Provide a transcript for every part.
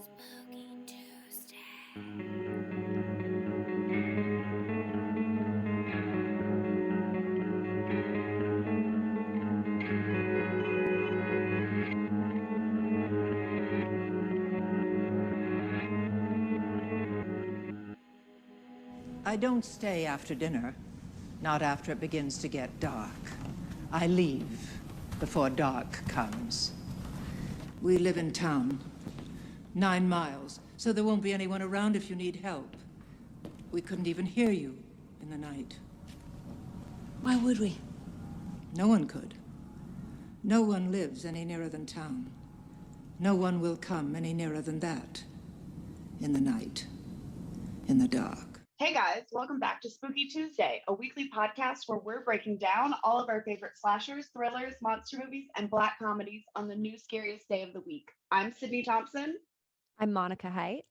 Spooky Tuesday. I don't stay after dinner, not after it begins to get dark. I leave before dark comes. We live in town, 9 miles, so there won't be anyone around if you need help. We couldn't even hear you in the night. Why would we? No one could. No one lives any nearer than town. No one will come any nearer than that. In the night. In the dark. Hey guys, welcome back to Spooky Tuesday, a weekly podcast where we're breaking down all of our favorite slashers, thrillers, monster movies, and black comedies on the new scariest day of the week. I'm Sydney Thompson. I'm Monica Height.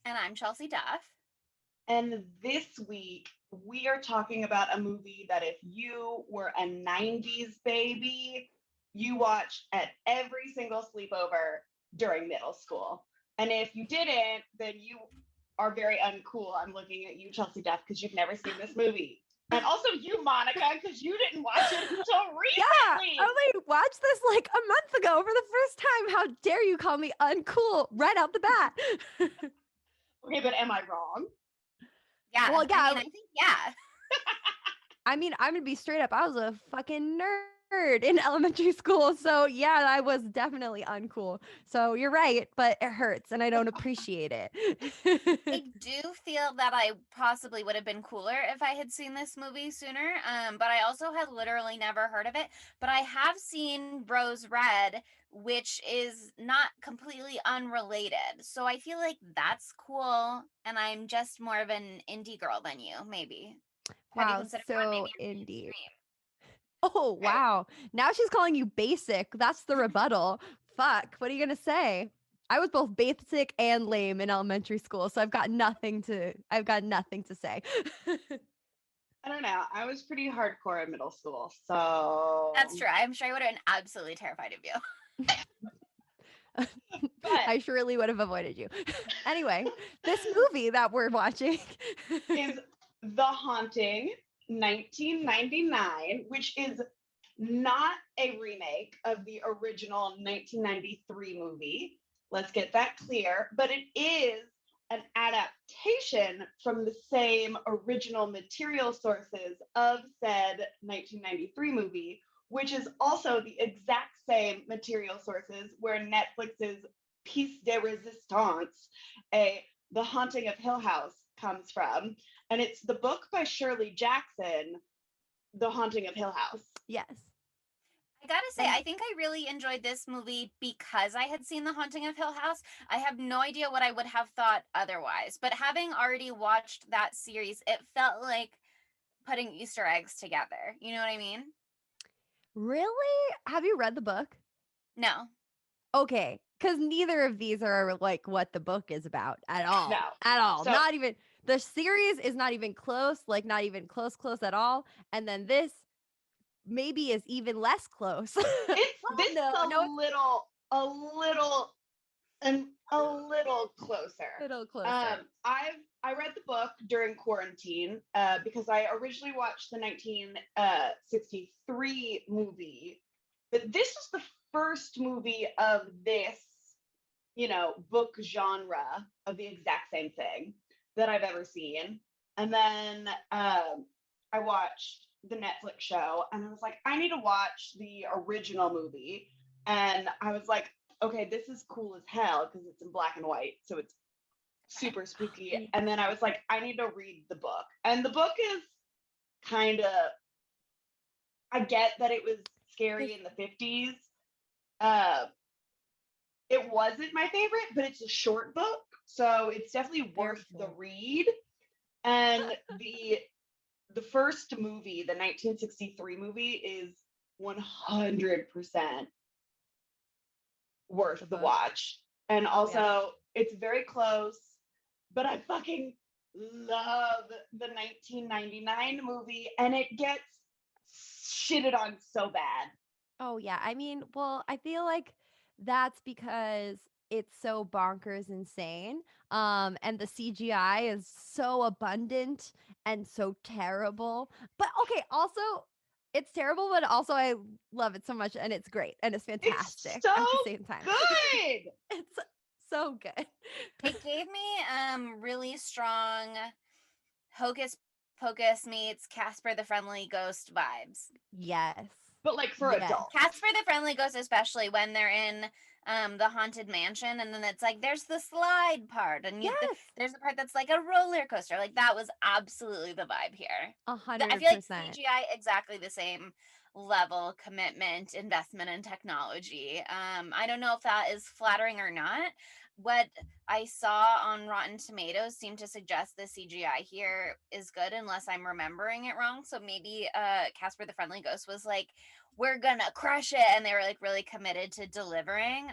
And I'm Chelsea Duff. And this week, we are talking about a movie that if you were a 90s baby, you watched at every single sleepover during middle school. And if you didn't, then you are very uncool. I'm looking at you, Chelsea Duff, because you've never seen this movie. And also you, Monica, because you didn't watch it until recently. Yeah, I only watched this like a month ago for the first time. How dare you call me uncool right out the bat? Okay, but am I wrong? Yeah. Well, yeah. I think, yeah. I mean, I'm going to be straight up. I was a fucking nerd in elementary school. So yeah, I was definitely uncool. So you're right, but it hurts and I don't appreciate it. I do feel that I possibly would have been cooler if I had seen this movie sooner. But I also had literally never heard of it. But I have seen Rose Red, which is not completely unrelated. So I feel like that's cool. And I'm just more of an indie girl than you, maybe. Have you Wow, considered so one maybe indie. mainstream? Oh, wow. Now she's calling you basic. That's the rebuttal. Fuck. What are you going to say? I was both basic and lame in elementary school, so I've got nothing to say. I don't know. I was pretty hardcore in middle school, so That's true. I'm sure I would have been absolutely terrified of you. But I surely would have avoided you. Anyway, this movie that we're watching is The Haunting 1999, which is not a remake of the original 1993 movie. Let's get that clear. But it is an adaptation from the same original material sources of said 1993 movie, which is also the exact same material sources where Netflix's piece de resistance, The Haunting of Hill House, comes from. And it's the book by Shirley Jackson, The Haunting of Hill House. Yes. I gotta say, I think I really enjoyed this movie because I had seen The Haunting of Hill House. I have no idea what I would have thought otherwise. But having already watched that series, it felt like putting Easter eggs together. You know what I mean? Really? Have you read the book? No. Okay, because neither of these are like what the book is about at all. No. At all. So- Not even the series is not even close, like not even close at all. And then this maybe is even less close. It's Well, this no, is a no, little closer. little closer. I read the book during quarantine because I originally watched the 1963 movie, but this was the first movie of this, book genre of the exact same thing that I've ever seen. And then I watched the Netflix show and I was like, I need to watch the original movie. And I was like, okay, this is cool as hell because it's in black and white. So it's super spooky. And then I was like, I need to read the book. And the book is kind of, I get that it was scary in the 50s. It wasn't my favorite, but it's a short book. So it's definitely worth the read. And the first movie, the 1963 movie, is 100% worth the watch. And also, it's very close, but I fucking love the 1999 movie, and it gets shitted on so bad. Oh yeah. I mean, well, I feel like that's because it's so bonkers insane. And the CGI is so abundant and so terrible. But okay, also it's terrible, but also I love it so much and it's great and it's It's fantastic so at the same time. good. It's so good. It gave me really strong Hocus Pocus meets Casper the Friendly Ghost vibes. Yes. But like for Yes. adults. Casper the Friendly Ghost, especially when they're in the haunted mansion, and then it's like there's the slide part, and Yes. there's the part that's like a roller coaster. Like that was absolutely the vibe here. I feel like 100%. CGI exactly the same level, commitment, investment in technology. I don't know if that is flattering or not. What I saw on Rotten Tomatoes seemed to suggest the CGI here is good, unless I'm remembering it wrong. So maybe Casper the Friendly Ghost was like, we're gonna crush it, and they were like really committed to delivering.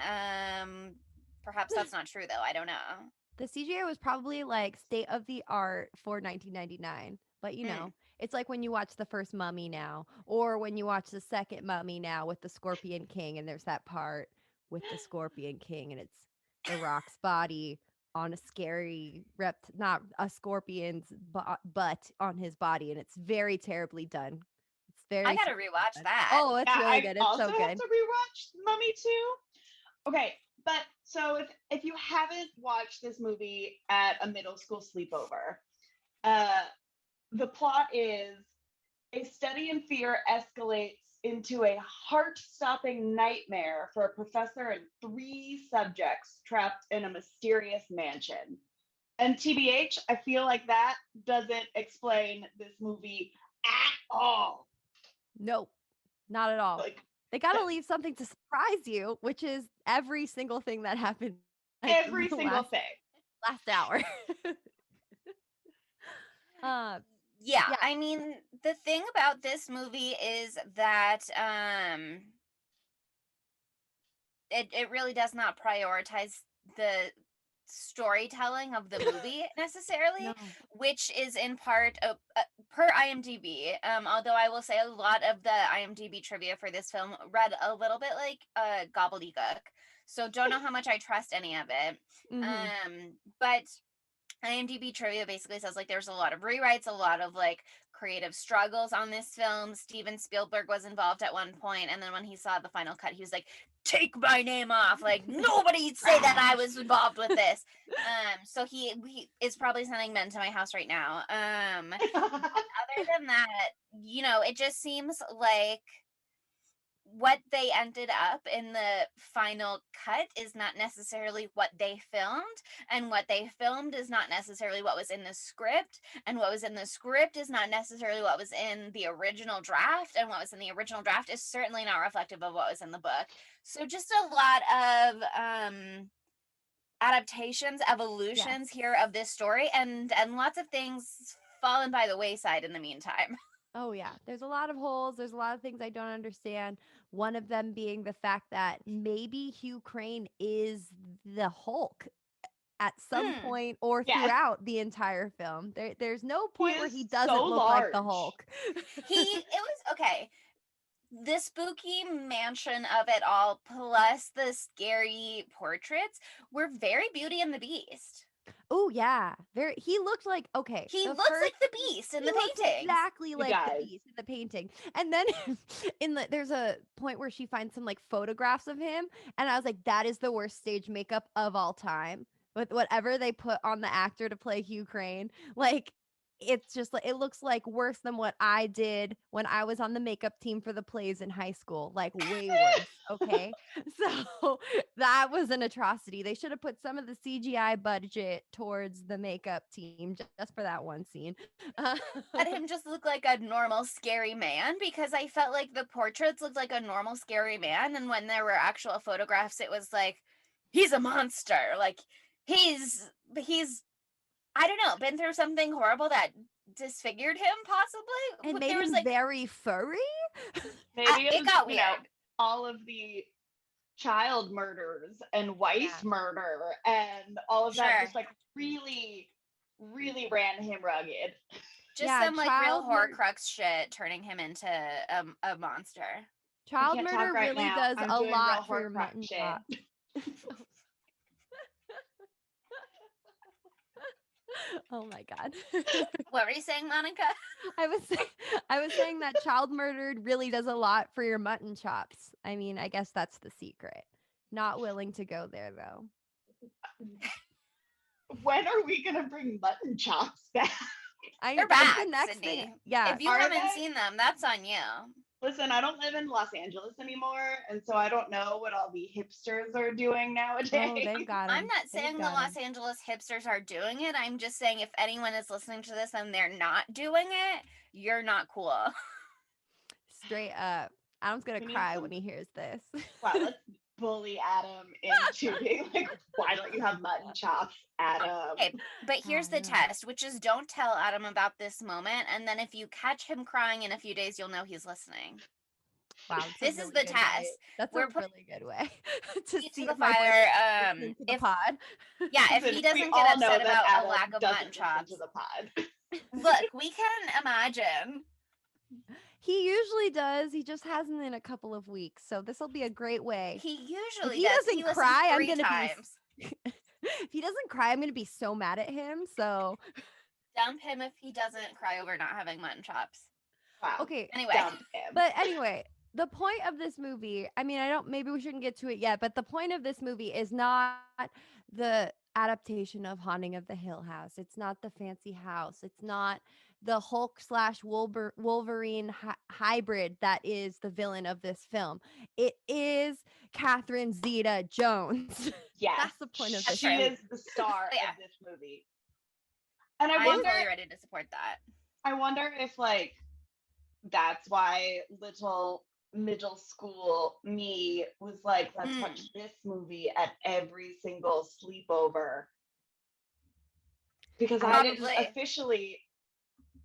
Perhaps that's not true though. I don't know. The CGI was probably like state of the art for 1999. But Mm. it's like when you watch the first Mummy now, or when you watch the second Mummy now with the Scorpion King, and there's that part with the Scorpion King, and it's the Rock's body on a scary not a scorpion's butt on his body, and it's very terribly done. It's I very gotta terribly rewatch done. that. Oh, it's Yeah, really I good. It's also so have good. to rewatch Mummy 2. Okay, but so if you haven't watched this movie at a middle school sleepover, the plot is a study in fear escalates into a heart-stopping nightmare for a professor and 3 subjects trapped in a mysterious mansion. And TBH, I feel like that doesn't explain this movie at all. Nope, not at all. Like They gotta leave something to surprise you, which is every single thing that happened like in every the single last thing. hour. uh Yeah, yeah, I mean, the thing about this movie is that it really does not prioritize the storytelling of the movie necessarily, no. which is in part per IMDb. Although I will say a lot of the IMDb trivia for this film read a little bit like gobbledygook, so don't know how much I trust any of it. Mhm. But IMDb trivia basically says like there's a lot of rewrites, a lot of like creative struggles on this film. Steven Spielberg was involved at one point, and then when he saw the final cut, he was like, "Take my name off! Like nobody say that I was involved with this." So he is probably sending men to my house right now. But other than that, it just seems like what they ended up in the final cut is not necessarily what they filmed, and what they filmed is not necessarily what was in the script, and what was in the script is not necessarily what was in the original draft, and what was in the original draft is certainly not reflective of what was in the book. So just a lot of adaptations, Yes. evolutions here of this story, and lots of things fallen by the wayside in the meantime. Oh yeah. There's a lot of holes. There's a lot of things I don't understand. One of them being the fact that maybe Hugh Crane is the Hulk at some Mm. point or Yes, throughout the entire film. There's no he point where is he so doesn't look like the large. Hulk. It was okay. The spooky mansion of it all, plus the scary portraits, were very Beauty and the Beast. Oh yeah, very. He looked like okay. He The looks first like the Beast in he the looks paintings. exactly He like the does. Beast in the painting, and then there's a point where she finds some like photographs of him, and I was like, that is the worst stage makeup of all time. With whatever they put on the actor to play Hugh Crane, like it's just like it looks like worse than what I did when I was on the makeup team for the plays in high school, like way worse. Okay. So that was an atrocity. They should have put some of the CGI budget towards the makeup team just for that one scene. Uh, Let him just look like a normal scary man, because I felt like the portraits looked like a normal scary man, and when there were actual photographs, it was like he's a monster. Like he's I don't know, been through something horrible that disfigured him and possibly. made There was him like very furry. Maybe it it was, got weird. all of the child murders and Yeah. wife murder and all of that Sure. just like really, really ran him rugged. Just Yeah, some like real horcrux shit turning him into a monster. I child can't talk murder right really now. does I'm a doing real lot for your Horcrux mutton shit. chop. Oh my God. What were you saying, Monica? I was saying, I was saying that child murdered really does a lot for your mutton chops. I mean, I guess that's the secret. Not willing to go there though. When are we gonna bring mutton chops back? They're That's back, the next Sydney. thing. Yeah. If you Are haven't they? seen them, that's on you. Listen, I don't live in Los Angeles anymore, and so I don't know what all the hipsters are doing nowadays. Oh, they've got I'm them. not saying the Los Angeles hipsters are doing it. I'm just saying if anyone is listening to this and they're not doing it, you're not cool. Straight up. Adam's gonna We need cry some- when he hears this. Wow, let's bully Adam into being like, why don't you have mutton chops, Adam? Okay, but here's the no. test, which is don't tell Adam about this moment, and then if you catch him crying in a few days, you'll know he's listening. Wow, This is the good way. test. That's We're a really good way to feet see to the if my fire. boyfriend listens to the If pod. yeah, if Listen, he we doesn't all get know upset that about Adam a lack of doesn't mutton listen chops, to the pod. look, we can imagine. He usually does. He just hasn't in a couple of weeks. So this will be a great way. He usually he does. doesn't He listens cry, I'm 3 gonna be times. If he doesn't cry, I'm gonna be so mad at him. So Dump him if he doesn't cry over not having mutton chops. Wow. okay. Anyway, Dump him. But anyway, the point of this movie, I mean, maybe we shouldn't get to it yet, but the point of this movie is not the adaptation of Haunting of the Hill House. It's not the fancy house. It's not the Hulk / Wolverine hybrid that is the villain of this film. It is Catherine Zeta-Jones. Yes, That's the point of this she movie. is the star Yeah. of this movie. And I I'm wonder, fully ready to support that. I wonder if like that's why little middle school me was like, let's watch this movie at every single sleepover. Because I didn't Probably. officially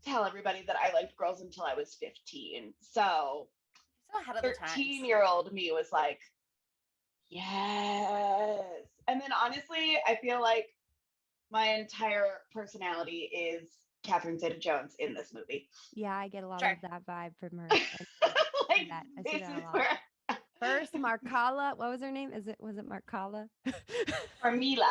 tell everybody that I liked girls until I was 15. So So ahead of the times. 13-year-old me was like, yes. And then honestly, I feel like my entire personality is Catherine Zeta-Jones in this movie. Yeah, I get a lot Sure. of that vibe from her. Like, that. I see this that a is lot. where First, Marcala. What was her name? Was it Marcala? Carmila.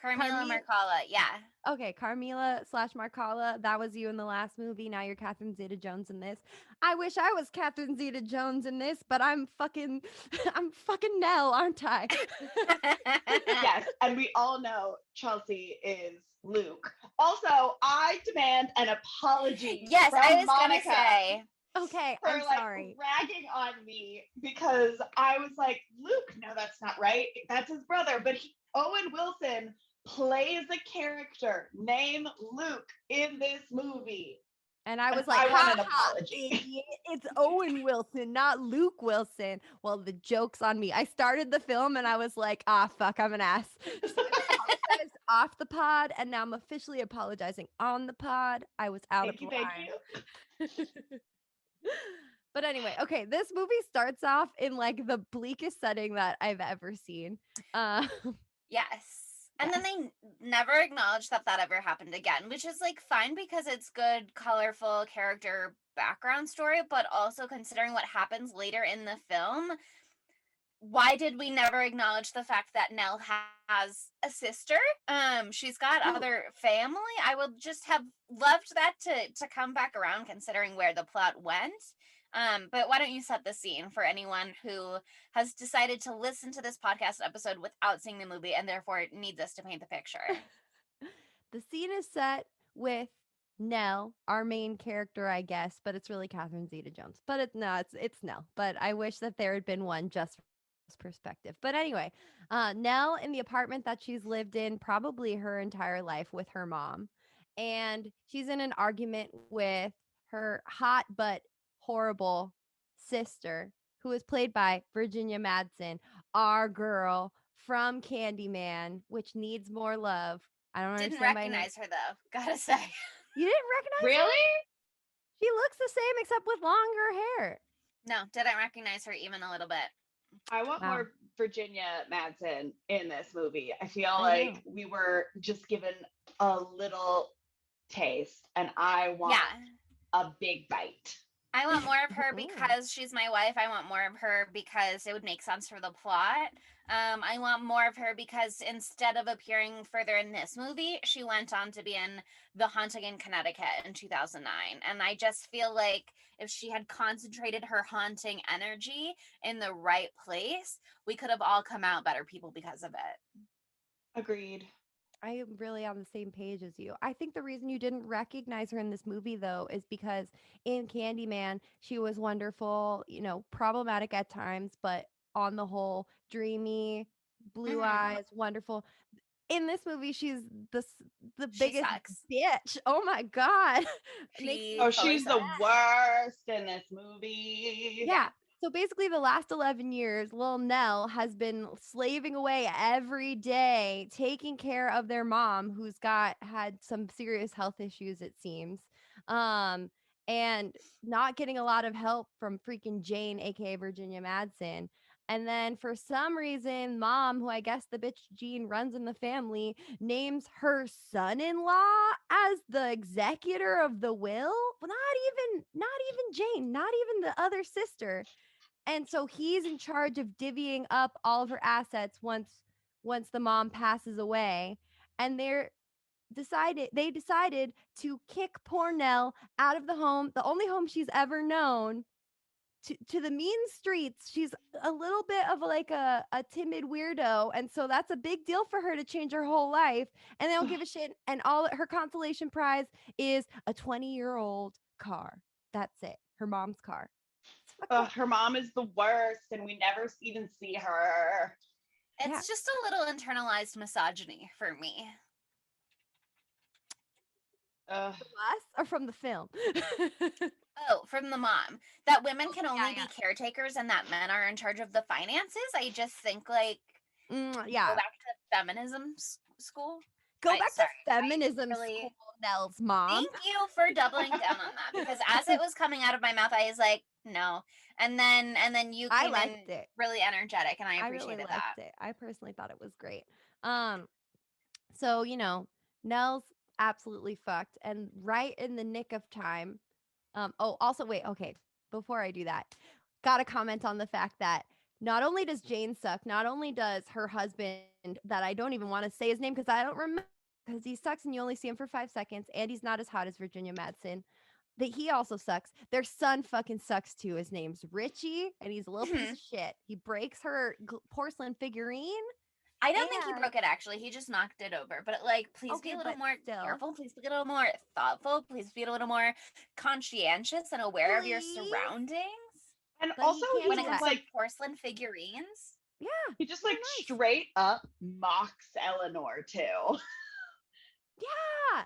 Carmela Carmi- Mercala, yeah. Okay, Carmila / Marcala. That was you in the last movie. Now you're Catherine Zeta-Jones in this. I wish I was Catherine Zeta-Jones in this, but I'm fucking Nell, aren't I? Yes, and we all know Chelsea is Luke. Also, I demand an apology. Yes, from I was Monica gonna say. Okay, for I'm like sorry. ragging on me because I was like, Luke, no, that's not right. That's his brother. But Owen Wilson plays a character named Luke in this movie. And I was And like, I want an "Ha ha, apology." idiot. It's Owen Wilson, not Luke Wilson." Well, the joke's on me. I started the film and I was like, fuck, I'm an ass. So I apologized off the pod, and now I'm officially apologizing on the pod. I was out Thank of you, line. thank you. But anyway, okay, this movie starts off in like the bleakest setting that I've ever seen. Yes. And then they never acknowledge that ever happened again, which is like fine because it's good, colorful character background story, but also considering what happens later in the film, why did we never acknowledge the fact that Nell has a sister? She's got other family. I would just have loved that to come back around considering where the plot went. But why don't you set the scene for anyone who has decided to listen to this podcast episode without seeing the movie and therefore needs us to paint the picture? The scene is set with Nell, our main character, I guess, but it's really Catherine Zeta-Jones. But it's Nell. But I wish that there had been one just from this perspective. But anyway, Nell in the apartment that she's lived in probably her entire life with her mom. And she's in an argument with her hot but horrible sister, who is played by Virginia Madsen, our girl from Candyman, which needs more love. I don't Didn't understand recognize her though, gotta say. You didn't recognize her? Really? She looks the same except with longer hair. No, didn't recognize her even a little bit. I want Wow. more Virginia Madsen in this movie. I feel I like know. we were just given a little taste, and I want Yeah. a big bite. I want more of her Mm. because she's my wife. I want more of her because it would make sense for the plot. I want more of her because instead of appearing further in this movie, she went on to be in The Haunting in Connecticut in 2009. And I just feel like if she had concentrated her haunting energy in the right place, we could have all come out better people because of it. Agreed. I am really on the same page as you. I think the reason you didn't recognize her in this movie, though, is because in Candyman, she was wonderful, problematic at times, but on the whole, dreamy, blue Mm-hmm. eyes, wonderful. In this movie, she's the the She biggest sucks. bitch. Oh my god, makes She me Oh, fully she's the sucks. worst in this movie. Yeah. yeah. So basically, the last 11 years, Lil Nell has been slaving away every day, taking care of their mom, who's had some serious health issues, it seems, um, and not getting a lot of help from freaking Jane, aka Virginia Madsen. And then for some reason, mom, who I guess the bitch Jean runs in the family, names her son-in-law as the executor of the will. Well, not even Jane, not even the other sister. And so he's in charge of divvying up all of her assets once the mom passes away. And they decided to kick poor Nell out of the home, the only home she's ever known, to the mean streets. She's a little bit of like a timid weirdo. And so that's a big deal for her to change her whole life. And they don't give a shit. And all her consolation prize is a 20-year-old car. That's it. Her mom's car. It's fucked up. Her mom is the worst, and we never even see her. Yeah. It's just a little internalized misogyny for me. Ugh. From us or from the film? Oh, from the mom. That women can Yeah, only be caretakers and that men are in charge of the finances. I just think like go Yeah. back to feminism school. Go I back to sorry. feminism I school, really Nell's mom. thank you for doubling down on that because as it was coming out of my mouth, I was like, no. And then you I came in liked it. really energetic and I I really appreciated that. liked it. I personally thought it was great. Um, so Nell's absolutely fucked, and right in the nick of time. Oh, also wait, okay. Before I do that, gotta comment on the fact that not only does Jane suck, not only does her husband, that I don't even want to say his name because I don't remember, because he sucks and you only see him for 5 seconds, and he's not as hot as Virginia Madsen. That he also sucks. Their son fucking sucks too. His name's Richie, and he's a little piece Mhm. of shit. He breaks her porcelain figurine, I don't think he and broke it actually. He just knocked it over. But like, please be okay, a little but more still, careful. Please be a little more thoughtful. Please be a little more conscientious and aware of your please, surroundings And but also, he can't when he it do comes just that. to like porcelain figurines. Yeah, he just they're like nice. straight up mocks Eleanor too. Yeah,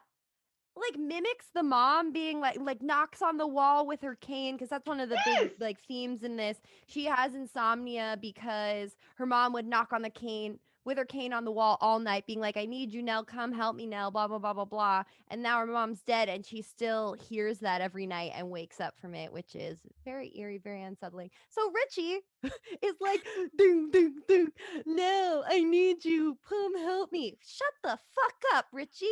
like mimics the mom being like knocks on the wall with her cane, because that's one of the big Yes. like themes in this. She has insomnia because her mom would knock on the cane with her cane on the wall all night, being like, I need you, Nell, come help me, Nell, blah blah blah blah blah. And now her mom's dead, and she still hears that every night and wakes up from it, which is very eerie, very unsettling. So Richie is like, ding ding ding, Nell, I need you, come help me. Shut the fuck up, Richie,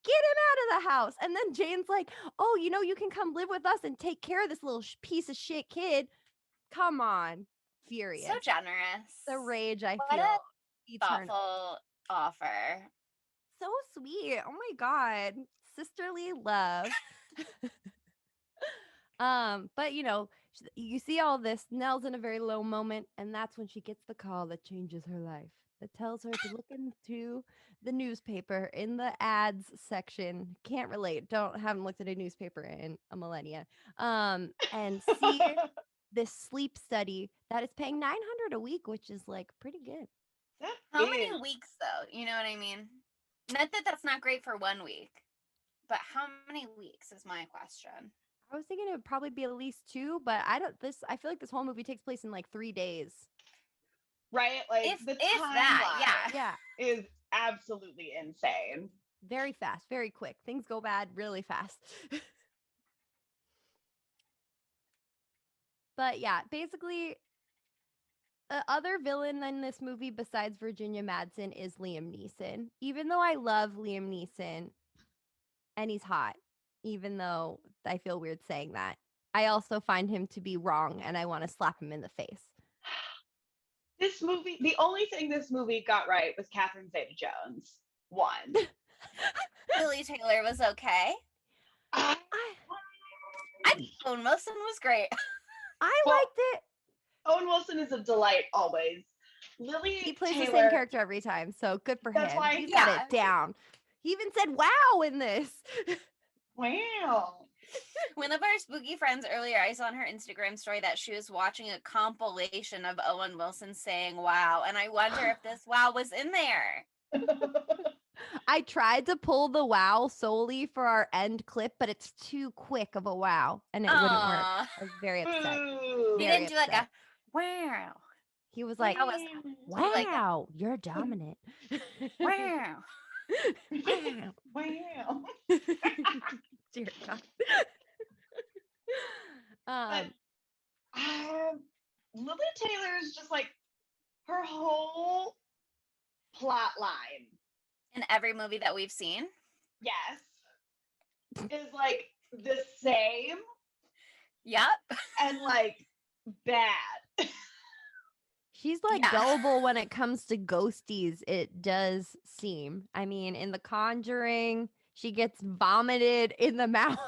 get him out of the house. And then Jane's like, oh, you can come live with us and take care of this little piece of shit kid. Come on. So Furious. The generous. rage I What a feel eternal. thoughtful offer. So sweet. Oh my God. Sisterly love. But you see all this. Nell's in a very low moment, and that's when she gets the call that changes her life. That tells her to look into the newspaper in the ads section. Can't relate. Haven't looked at a newspaper in a millennia. And see this sleep study that is paying 900 a week, which is like pretty good. That How many is. weeks though? You know what I mean? Not that that's not great for 1 week, but how many weeks is my question. I was thinking it would probably be at least two, but I feel like this whole movie takes place in like 3 days. Right? Like the If that, timeline yeah. Yeah. is absolutely insane. Very fast, very quick. Things go bad really fast. But yeah, basically, the other villain in this movie besides Virginia Madsen is Liam Neeson. Even though I love Liam Neeson and he's hot, even though I feel weird saying that, I also find him to be wrong, and I want to slap him in the face. This movie, the only thing this movie got right was Catherine Zeta-Jones. One. Lily Taylor was okay. I, I think Owen Wilson was great. I Well, liked it. Owen Wilson is a delight always. Lily He plays Taylor, the same character every time, so good for That's him. why- He's got Yeah. it down. He even said "wow" in this. Wow. One of our spooky friends earlier, I saw on her Instagram story that she was watching a compilation of Owen Wilson saying wow, and I wonder if this wow was in there. I tried to pull the wow solely for our end clip, but it's too quick of a wow, and it wouldn't work. Aw. I was very upset. Boo. He Very didn't do like a upset. wow. He was like, How was like a- "Wow, you're dominant." wow. Wow. Wow. Dear God. But Lily Taylor is just like her whole plot line, In every movie that we've seen. yes, is like the same Yep. and like bad. She's like Yeah. gullible when it comes to ghosties, it does seem. I mean, in The Conjuring, she gets vomited in the mouth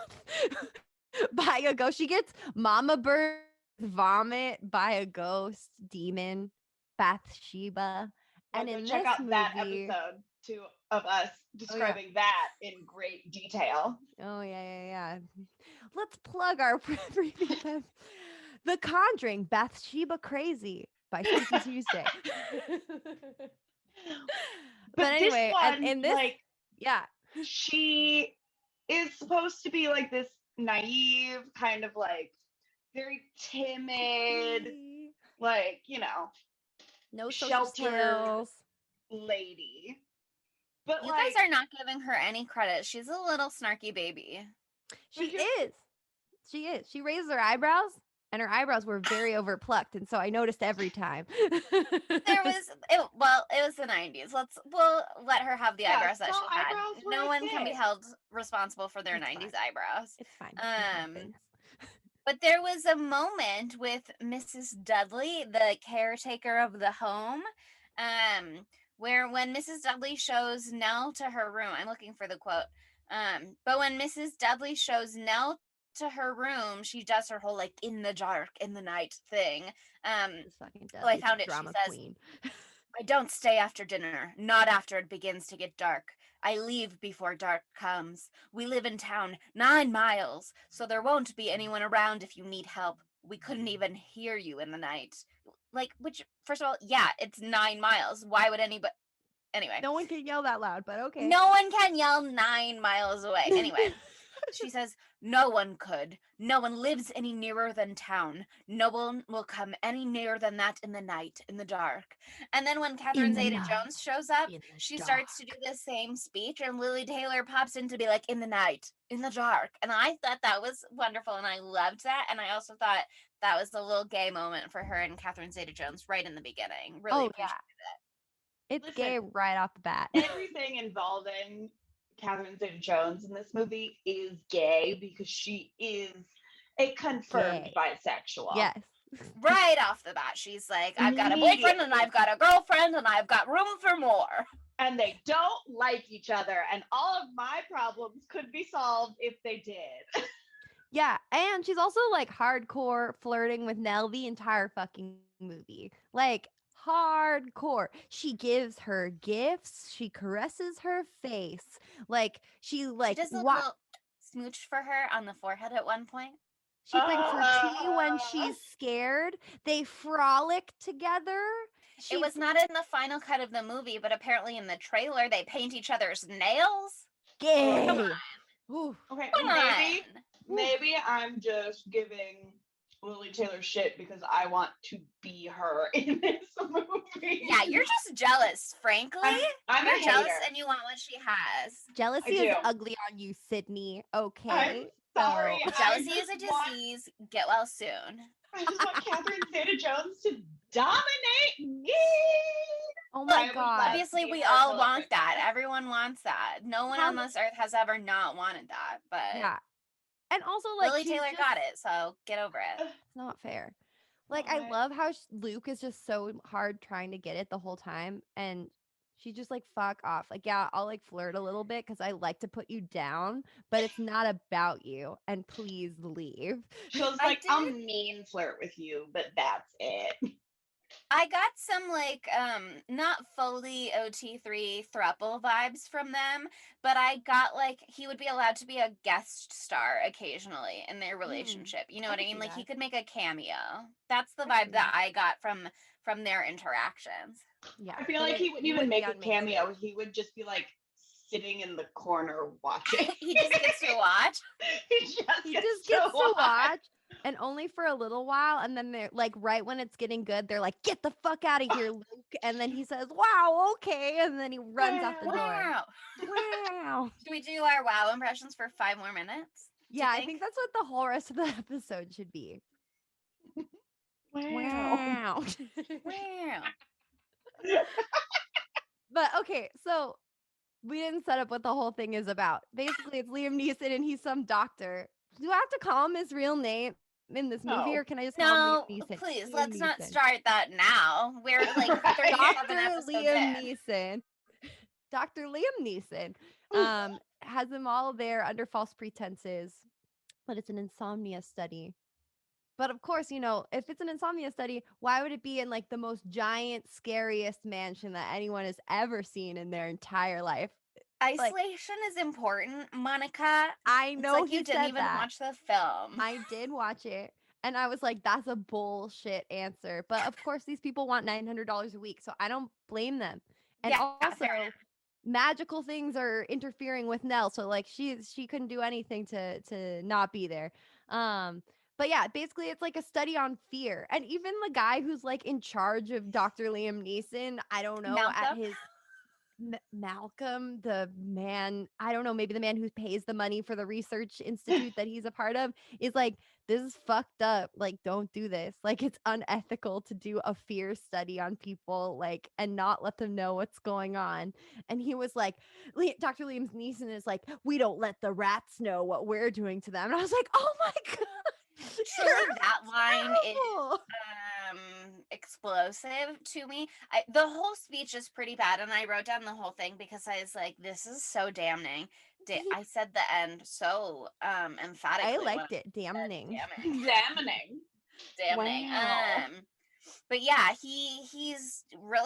by a ghost. She gets mama bird vomit by a ghost demon, Bathsheba. And Go in check this out that movie, episode too of us describing that in great detail. oh yeah. Let's plug our previous episode. The Conjuring, Bathsheba Crazy by Spooky Tuesday. But anyway, this and one, in this, like, yeah, she is supposed to be like this naive, kind of like very timid, like, you know, no social sheltered skills. lady. But You like, guys are not giving her any credit. She's a little snarky baby. She But is. She is. She raised her eyebrows, and her eyebrows were very overplucked, and so I noticed every time. There was it was the 90s. We'll let her have the Yeah, eyebrows that small she had. eyebrows were No a one can be thing. held responsible for their It's 90s fine. eyebrows. It's fine. It Um, happens. But there was a moment with Mrs. Dudley, the caretaker of the home, where when Mrs. Dudley shows Nell to her room, I'm looking for the quote. But when Mrs. Dudley shows Nell to her room, she does her whole like in the dark, in the night thing. This fucking Oh, I Dudley's found a it. She drama says, queen. I don't stay after dinner, not after it begins to get dark. I leave before dark comes. We live in town 9 miles, so there won't be anyone around if you need help. We couldn't even hear you in the night. Like, which, first of all, yeah, it's 9 miles. Why would anybody? Anyway. No one can yell that loud, but okay. No one can yell 9 miles away. Anyway, she says, no one could. No one lives any nearer than town. No one will come any nearer than that in the night, in the dark. And then when Catherine Zeta-Jones shows up, she starts to do the same speech, and Lily Taylor pops in to be like, in the night, in the dark. And I thought that was wonderful, and I loved that. And I also thought that was a little gay moment for her and Catherine Zeta-Jones right in the beginning. Really appreciated it. It's Listen, gay right off the bat. everything involving Catherine Zeta-Jones in this movie is gay because she is a confirmed Gay. bisexual. Yes. Right off the bat, she's like, I've got a boyfriend and I've got a girlfriend and I've got room for more. And they don't like each other, and all of my problems could be solved if they did. Yeah, and she's also like hardcore flirting with Nell the entire fucking movie. Like hardcore. She gives her gifts, she caresses her face. Like she like She does a little smooch for her on the forehead at one point. she brings her tea when she's scared. They frolic together. It was not in the final cut of the movie, but apparently in the trailer they paint each other's nails. gay. Come on. Ooh. Okay, Come maybe I'm just giving Lily Taylor shit because I want to be her in this movie. Yeah, you're just jealous, frankly. I'm You're a jealous hater. and you want what she has. Jealousy I is do. ugly on you, Sydney. Okay. I'm sorry. So- I Jealousy is a just want- disease. Get well soon. I just want Catherine Zeta-Jones to dominate me. Oh I my would god. love- Obviously, be we her all Philip want Richard. that. Everyone wants that. No one How on this earth has ever not wanted that. But Yeah. And also, like, Lily she's Taylor just got it, so get over it. it's not fair. Like, I Right. love how Luke is just so hard trying to get it the whole time, and she just like fuck off. Like, yeah, I'll like flirt a little bit because I like to put you down, but it's not about you. And please leave. She was I like, did. I'll mean flirt with you, but that's it. I got some like not fully OT3 thruple vibes from them, but I got like he would be allowed to be a guest star occasionally in their relationship. You know I what I could mean? see Like he that. could make a cameo. That's the I could see vibe that that. I got from their interactions. Yeah, I feel but like he wouldn't he even wouldn't be make a on main cameo. stage. He would just be like sitting in the corner watching. He just gets to watch. He just He gets just to gets to watch. watch, and only for a little while, and then they're like, right when it's getting good, they're like, "Get the fuck out of here, Luke!" And then he says, "Wow, okay," and then he runs out the door. Wow. Wow. Should we do our wow impressions for 5 more minutes? Do Yeah, you I think? think that's what the whole rest of the episode should be. Wow. Wow. Wow. But okay, so we didn't set up what the whole thing is about. Basically, it's Liam Neeson and he's some doctor. Do I have to call him his real name in this movie, No. or can I just call him No, Liam Neeson? please, Liam let's not Neeson. start that now. We're like Right. 37 Dr. episodes Liam in. Neeson. Dr. Liam Neeson has them all there under false pretenses, but it's an insomnia study. But of course, you know, if it's an insomnia study, why would it be in like the most giant, scariest mansion that anyone has ever seen in their entire life? Like, Isolation is important, Monica. I It's know like you he didn't said even that. watch the film. I did watch it. And I was like, that's a bullshit answer. But of course, these people want $900 a week. So I don't blame them. And Yeah, also, fair enough. magical things are interfering with Nell. So like she couldn't do anything to not be there. But yeah, basically it's like a study on fear. And even the guy who's like in charge of Dr. Liam Neeson, I don't know, at Malcolm? his Malcolm, the man, I don't know, maybe the man who pays the money for the research institute that he's a part of, is like, this is fucked up. Like, don't do this. Like, it's unethical to do a fear study on people, like, and not let them know what's going on. And he was like, Dr. Liam Neeson is like, we don't let the rats know what we're doing to them. And I was like, oh my God. Truly, that line is Terrible. explosive to me. The whole speech is pretty bad, and I wrote down the whole thing because I was like, this is so damning. I said the end so emphatically. I when liked it. said Damning. damning. Examining. Damning. Wow. But yeah,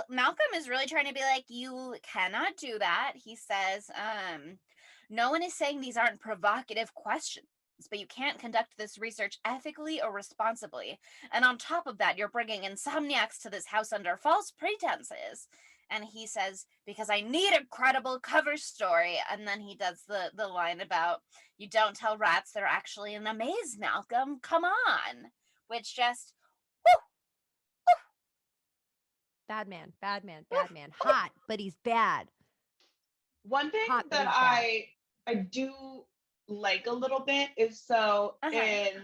Malcolm is really trying to be like, you cannot do that. He says, no one is saying these aren't provocative questions, but you can't conduct this research ethically or responsibly. And on top of that, you're bringing insomniacs to this house under false pretenses. And he says, because I need a credible cover story. And then he does the line about, you don't tell rats they're actually in a maze, Malcolm. Come on. Which just, Bad man, bad man, bad man. Hot, but he's bad. One thing Hot, but that he's bad. I do like a little bit is so in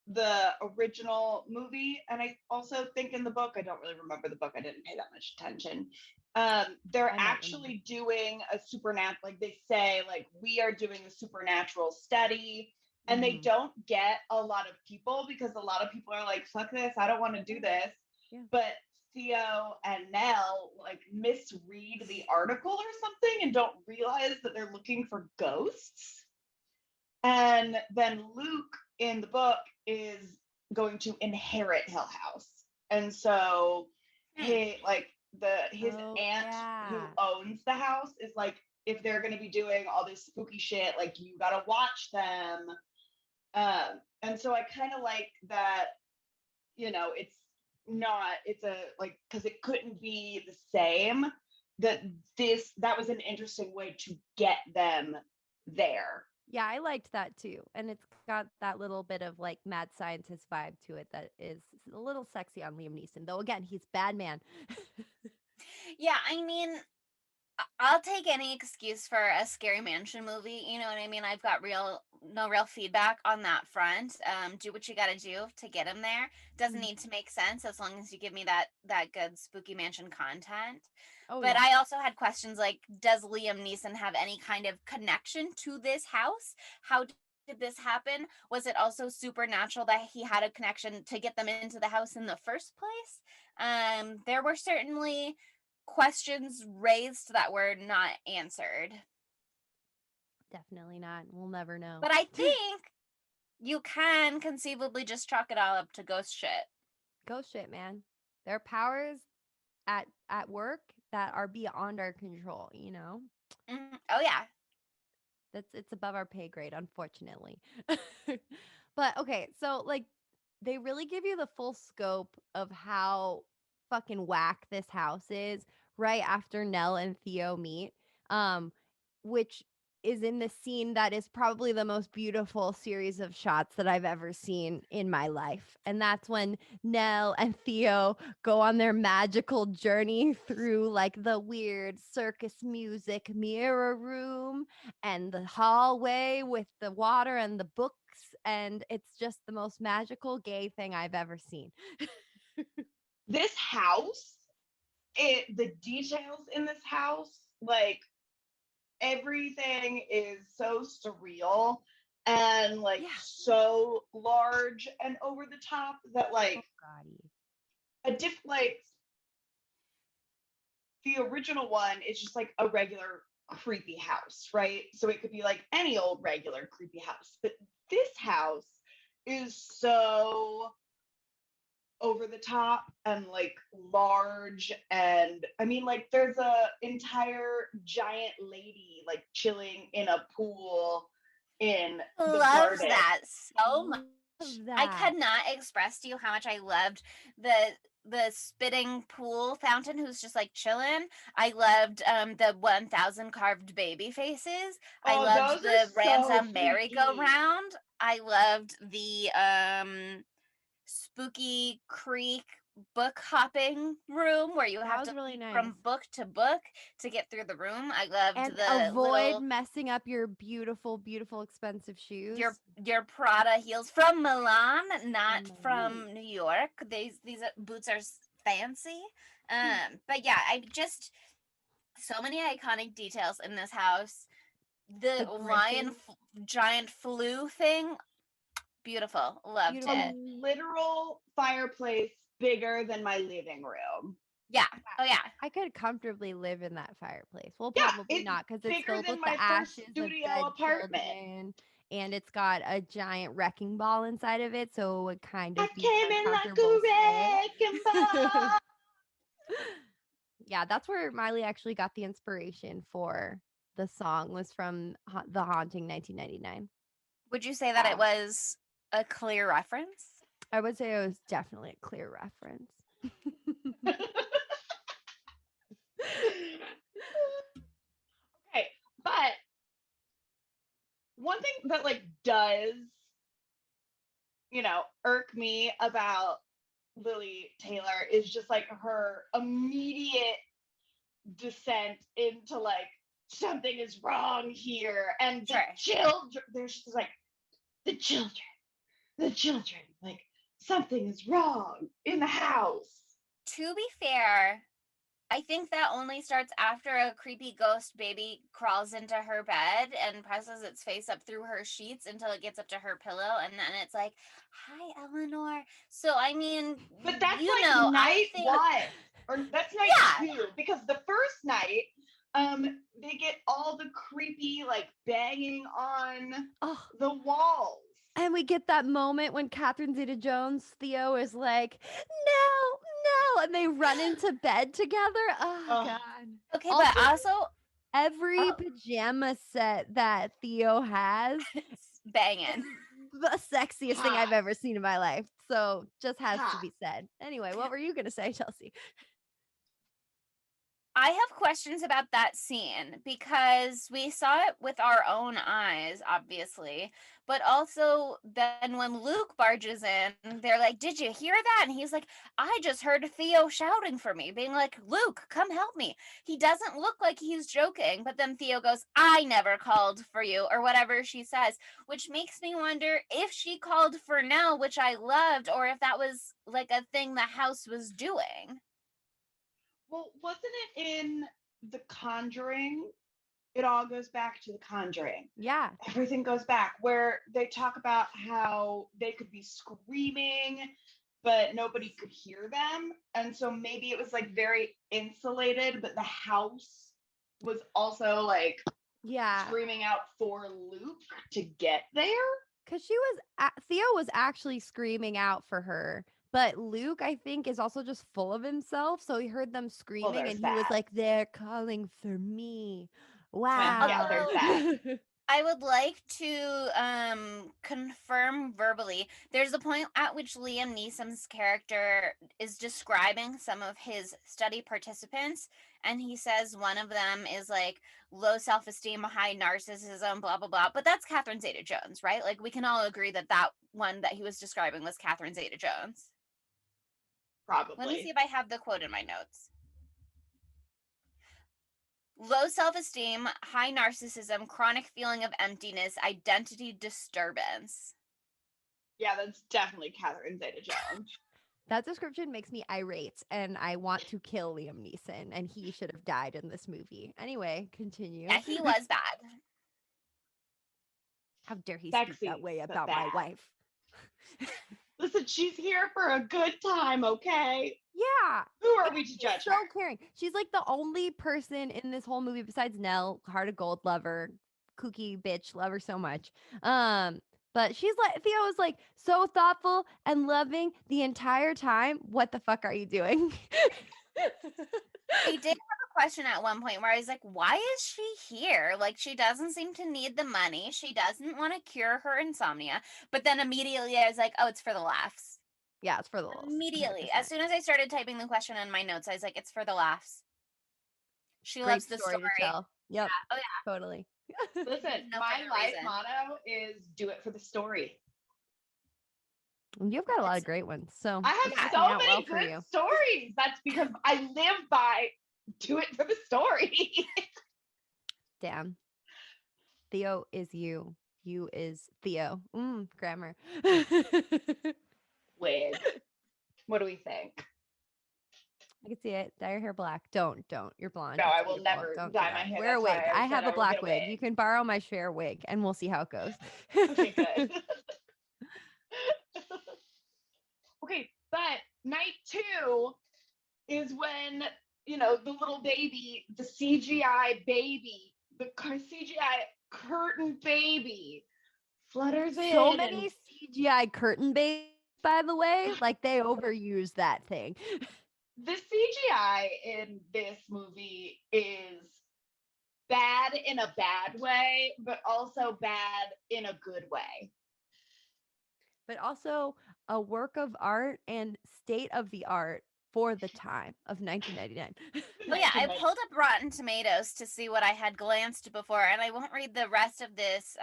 the original movie, and I also think in the book, I don't really remember the book, I didn't pay that much attention. They're I might actually doing a supernatural, like they say, like we are doing a supernatural study, and they Mhm. don't get a lot of people because a lot of people are like, fuck this, I don't want to do this. Yeah. But Theo and Nell like misread the article or something and don't realize that they're looking for ghosts. And then Luke in the book is going to inherit Hill House. And so his Oh, aunt who yeah. owns the house is like, if they're gonna be doing all this spooky shit, like you gotta watch them. And so I kind of like that, you know, it's a like, because it couldn't be the same, that was an interesting way to get them there. Yeah, I liked that too. And it's got that little bit of like mad scientist vibe to it that is a little sexy on Liam Neeson. Though again, he's bad man. yeah, I mean, I'll take any excuse for a scary mansion movie. You know what I mean? I've got no real feedback on that front. Do what you got to do to get him there. Doesn't need to make sense as long as you give me that good spooky mansion content. Oh But yeah. I also had questions like, does Liam Neeson have any kind of connection to this house? How did this happen? Was it also supernatural that he had a connection to get them into the house in the first place? There were certainly questions raised that were not answered. Definitely not. We'll never know. But I think you can conceivably just chalk it all up to ghost shit. Ghost shit, man. There are powers at work that are beyond our control, you know? Oh yeah. It's above our pay grade, unfortunately. But okay, so like they really give you the full scope of how fucking whack this house is right after Nell and Theo meet. Which is in the scene that is probably the most beautiful series of shots that I've ever seen in my life. And that's when Nell and Theo go on their magical journey through like the weird circus music mirror room and the hallway with the water and the books. And it's just the most magical gay thing I've ever seen. This house, the details in this house, like everything is so surreal and like so large and over the top that like like the original one is just like a regular creepy house, right? So it could be like any old regular creepy house, but this house is so over the top and like large, and I mean like there's a entire giant lady like chilling in a pool in the Loves garden. that so much. That. I could not express to you how much I loved the spitting pool fountain who's just like chilling. I loved the 1,000 carved baby faces. I loved the random merry-go-round. I loved the spooky creek book hopping room where you have to really nice. from book to book to get through the room. I loved and the avoid messing up your beautiful, beautiful, expensive shoes. Your Prada heels from Milan, not from New York. These boots are fancy. But yeah, I just so many iconic details in this house. The lion giant flu thing, beautiful. Loved it. A literal fireplace bigger than my living room. Yeah. Oh yeah. I could comfortably live in that fireplace. Well, probably not because it's filled with the ashes of dead children, and it's got a giant wrecking ball inside of it, so it would kind of be came in like a wrecking ball. Yeah, that's where Miley actually got the inspiration for the song, was from The Haunting 1999. Would you say that it was a clear reference? I would say it was definitely a clear reference. Okay, but one thing that like does, you know, irk me about Lily Taylor is just like her immediate descent into like something is wrong here, and the children, there's just like the children, like something is wrong in the house. To be fair, I think that only starts after a creepy ghost baby crawls into her bed and presses its face up through her sheets until it gets up to her pillow, and then it's like, "Hi, Eleanor." So I mean, but that's you like know, night one, or that's night two, because the first night, they get all the creepy like banging on the walls. And we get that moment when Catherine Zeta-Jones, Theo, is like, no, and they run into bed together. Oh, God. Okay, also, but also every pajama set that Theo has, banging. The sexiest thing I've ever seen in my life. So just has to be said. Anyway, what were you going to say, Chelsea? I have questions about that scene because we saw it with our own eyes, obviously, but also then when Luke barges in, they're like, "Did you hear that?" And he's like, "I just heard Theo shouting for me," being like, "Luke, come help me." He doesn't look like he's joking, but then Theo goes, "I never called for you," or whatever she says, which makes me wonder if she called for Nell, which I loved, or if that was like a thing the house was doing. Well, wasn't it in The Conjuring it all goes back to The Conjuring. Yeah. Everything goes back, where they talk about how they could be screaming, but nobody could hear them. And so maybe it was like very insulated, but the house was also like Yeah. screaming out for Luke to get there. Because Theo was actually screaming out for her. But Luke, I think, is also just full of himself. So he heard them screaming there's and he was that. like, they're calling for me. Yeah, there's Wow. that. I would like to confirm verbally. There's a point at which Liam Neeson's character is describing some of his study participants, and he says one of them is like low self-esteem, high narcissism, blah blah blah. But that's Catherine Zeta-Jones, right? Like we can all agree that that one that he was describing was Catherine Zeta-Jones. Probably. Let me see if I have the quote in my notes. Low self-esteem, high narcissism, chronic feeling of emptiness, identity disturbance. Yeah, that's definitely Catherine Zeta-Jones. That description makes me irate, and I want to kill Liam Neeson, and he should have died in this movie. Anyway, continue. Yeah, he was bad. How dare he Sexy, speak that way but about my bad. wife? Listen, she's here for a good time, okay? Yeah. Who are we to She's judge so her? caring. She's like the only person in this whole movie besides Nell, heart of gold lover, kooky bitch, love her so much. But she's like Theo was like so thoughtful and loving the entire time. What the fuck are you doing? I did have a question at one point where I was like, why is she here? Like, she doesn't seem to need the money. She doesn't want to cure her insomnia. But then immediately I was like, oh, it's for the laughs. Yeah, it's for the lulz. Immediately. 100%. As soon as I started typing the question in my notes, I was like, it's for the laughs. She Great loves the story. to tell. Yep. Yeah. Oh, yeah. Totally. Listen, No my further life reason. motto is do it for the story. You've got a lot It's- of great ones. So I have it's so working out many well for good you. stories. That's because I live by do it for the story. Damn. Theo is you. You is Theo. Grammar. Wig. What do we think? I can see it. Dye your hair black. Don't. You're blonde. No, It's I will beautiful. never Don't dye do my that. hair. Wear a That's why wig. I I said have I a would black get a wig. wig. You can borrow my share wig and we'll see how it goes. Okay, good. Okay, but night 2 is when, the little baby, the CGI baby, the CGI curtain baby flutters in. So many CGI curtain babies, by the way. Like they overuse that thing. The CGI in this movie is bad in a bad way, but also bad in a good way. But also a work of art and state of the art for the time of 1999. Oh yeah, I pulled up Rotten Tomatoes to see what I had glanced before, and I won't read the rest of this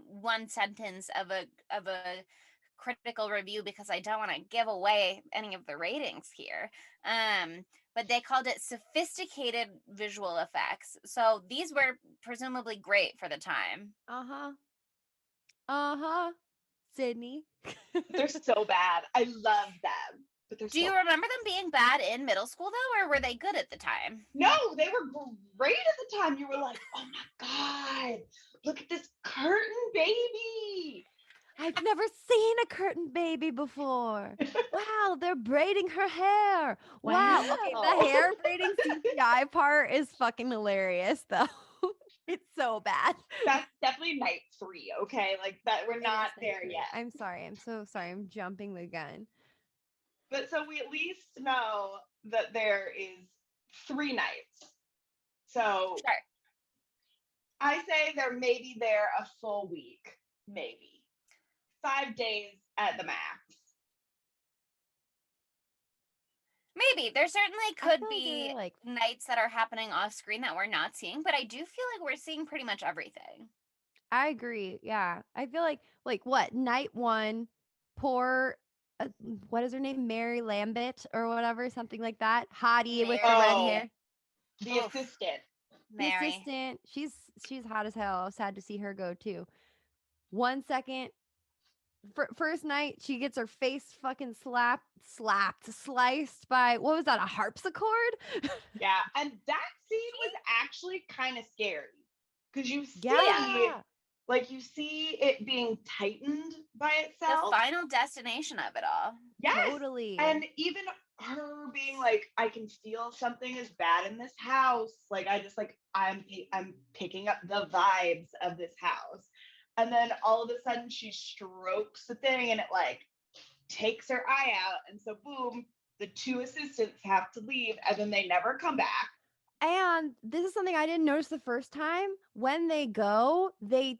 one sentence of a critical review because I don't want to give away any of the ratings here. But they called it sophisticated visual effects. So these were presumably great for the time. Sydney. They're so bad. I love them. But Do you remember them being bad in middle school though, or were they good at the time? No, they were great at the time. You were like, oh my God, look at this curtain baby. I've never seen a curtain baby before. Wow, they're braiding her hair. Wow. Okay, the hair braiding CGI part is fucking hilarious though. It's so bad. That's definitely night 3, okay? Like that, we're not there yet. I'm sorry. I'm so sorry. I'm jumping the gun. But so we at least know that there is 3 nights. So Sure. I say they're maybe there a full week, maybe 5 days at the max. Maybe there certainly could like be like nights that are happening off screen that we're not seeing, but I do feel like we're seeing pretty much everything. I agree. Yeah. I feel like what? Night 1, poor what is her name? Mary Lambert or whatever, something like that. Hottie with the red hair. The assistant. Mary. The assistant. She's hot as hell. Sad to see her go too. 1 second. First night, she gets her face fucking sliced by, what was that, a harpsichord? Yeah, and that scene was actually kind of scary. because you see, Yeah. like, you see it being tightened by The itself. final destination of it all. Yes. Totally. And even her being like, I can feel something is bad in this house. Like, I just like, I'm picking up the vibes of this house. And then all of a sudden she strokes the thing and it like takes her eye out. And so boom, the two assistants have to leave and then they never come back. And this is something I didn't notice the first time. When they go, they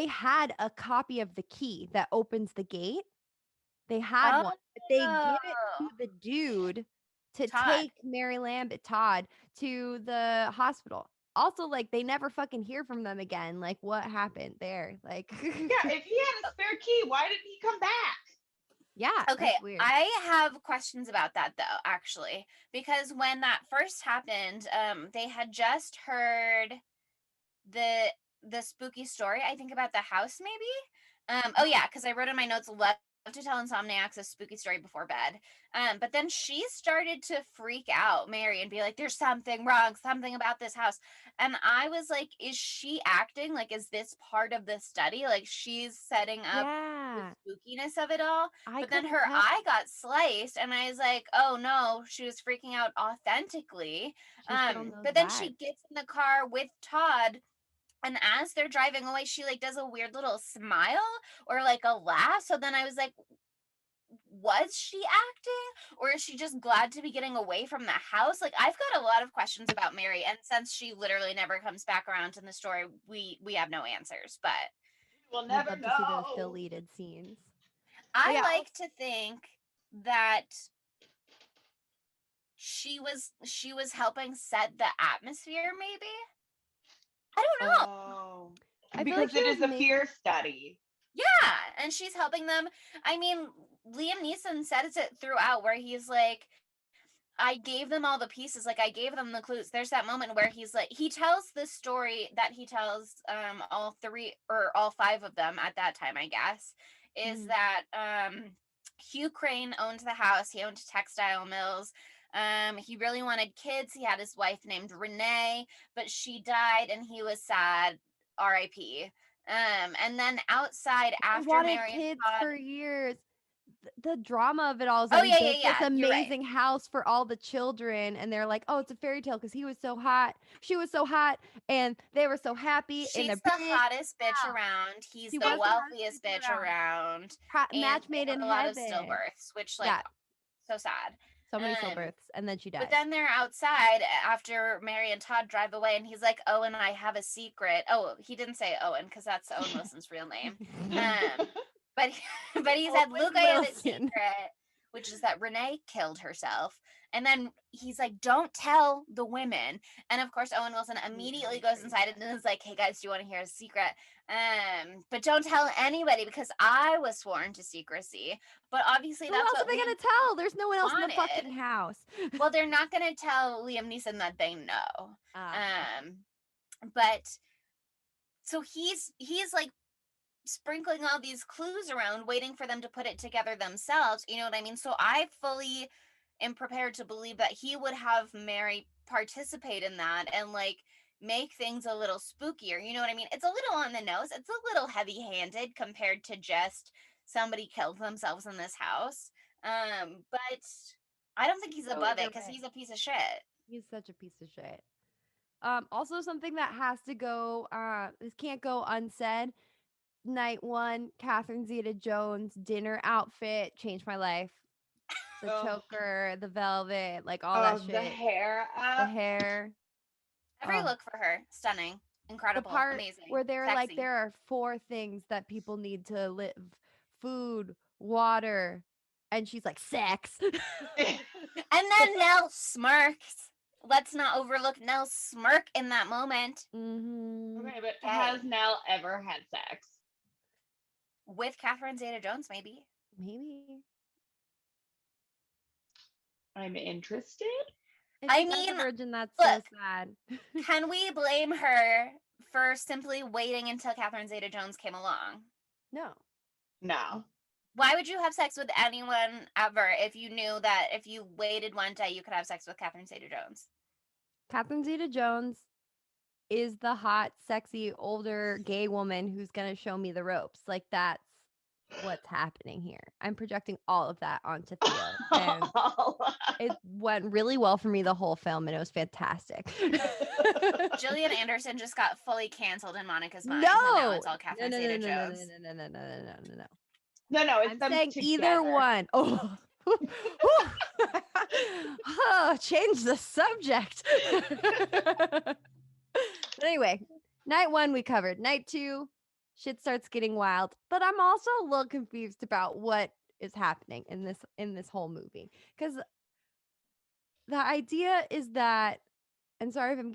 had a copy of the key that opens the gate. They had one, but they give it to Oh, the dude to Todd. take Mary Lambert Todd to the hospital. Also, like they never fucking hear from them again. Like what happened there? Like Yeah, if he had a spare key, why didn't he come back? yeah, Okay, that's weird. I have questions about that though, actually, because when that first happened, they had just heard the the spooky story, I think, about the house, maybe. Oh yeah, because I wrote in my notes, love to tell insomniacs a spooky story before bed. But then she started to freak out, Mary, and be like, "There's something wrong, something about this house." And I was like, "Is she acting? Like, is this part of the study? Like, she's setting up Yeah, the spookiness of it all?" I But then couldn't her tell. eye got sliced, and I was like, "Oh no, she was freaking out authentically." She's feeling those But then vibes. she gets in the car with Todd, and as they're driving away, she like does a weird little smile or like a laugh. So then I was like, was she acting, or is she just glad to be getting away from the house? Like, I've got a lot of questions about Mary, and since she literally never comes back around in the story, we have no answers. But We'll Would never love to see those know. deleted scenes. But I yeah, like to think that she was helping set the atmosphere, maybe. I don't know. Oh. I feel like Because she it was is a fear study. Yeah, and she's helping them. I mean, Liam Neeson says it throughout where he's like, I gave them all the pieces, like I gave them the clues. There's that moment where he's like, he tells the story that he tells all three or all five of them at that time, I guess, is Mhm. that Hugh Crane owned the house, he owned textile mills. He really wanted kids. He had his wife named Renee, but she died and he was sad. R.I.P. And then outside They after wanted Mary and kids Todd. for years. The drama of it all is Oh that he yeah, yeah, built this yeah. You're right. amazing house for all the children, and they're like, "Oh, it's a fairy tale because he was so hot, she was so hot, and they were so happy in a She's the big hottest bitch house." around. He's She the was the hottest wealthiest bitch bitch around. around. And Match they made have in a lot of heaven. stillbirths, which like Yeah, so sad. so many Um, stillbirths, and then she but died. then they're outside after Mary and Todd drive away, and he's like, "Owen, I have a secret." Oh, he didn't say Owen because that's Owen Wilson's real name. Um, but but he said, "Luke, Owen I have a Wilson. secret," which is that Renee killed herself. And then he's like, "Don't tell the women." And of course, Owen Wilson immediately goes inside and is like, "Hey guys, do you want to hear a secret? But don't tell anybody because I was sworn to secrecy." But obviously, Who that's else are what they Liam gonna tell? There's no one else in the wanted. fucking house. Well, they're not going to tell Liam Neeson that they know. Ah, Um, but so he's like sprinkling all these clues around, waiting for them to put it together themselves. You know what I mean? So I fully am prepared to believe that he would have Mary participate in that and like make things a little spookier. You know what I mean? It's a little on the nose. It's a little heavy-handed compared to just somebody killed themselves in this house. But I don't think he's so above it you're because right. he's a piece of shit. He's such a piece of shit. Also something that has to go, this can't go unsaid. Night one, Catherine Zeta-Jones dinner outfit changed my life. The Oh, choker, the velvet, like all that oh, the shit. hair The up. hair. Every Oh, look for her, stunning, the incredible, part amazing, where they're like, sexy. there are four things that people need to live: food, water, and she's like, sex. And then Nell smirks. Let's not overlook Nell's smirk in that moment. Mm-hmm. Okay, but Okay. has Nell ever had sex? With Catherine Zeta-Jones, maybe. Maybe. I'm interested. If I she dies a mean, virgin, that's so look, sad. can we blame her for simply waiting until Catherine Zeta-Jones came along? No. No. Why would you have sex with anyone ever if you knew that if you waited one day you could have sex with Catherine Zeta-Jones? Catherine Zeta-Jones is the hot, sexy, older gay woman who's gonna show me the ropes. Like that's what's happening here. I'm projecting all of that onto Theo, and it went really well for me the whole film, and it was fantastic. Gillian Anderson just got fully canceled in Monica's mind. No, And now it's all no, Catherine no, no, no, no, no, Zeta-Jones. no, no, no, no, no, no, no. No, it's I'm them saying together. either one. Oh, oh, change the subject. But anyway, night 1 we covered. Night 2, shit starts getting wild. But I'm also a little confused about what is happening in this whole movie, because the idea is that, and sorry if I'm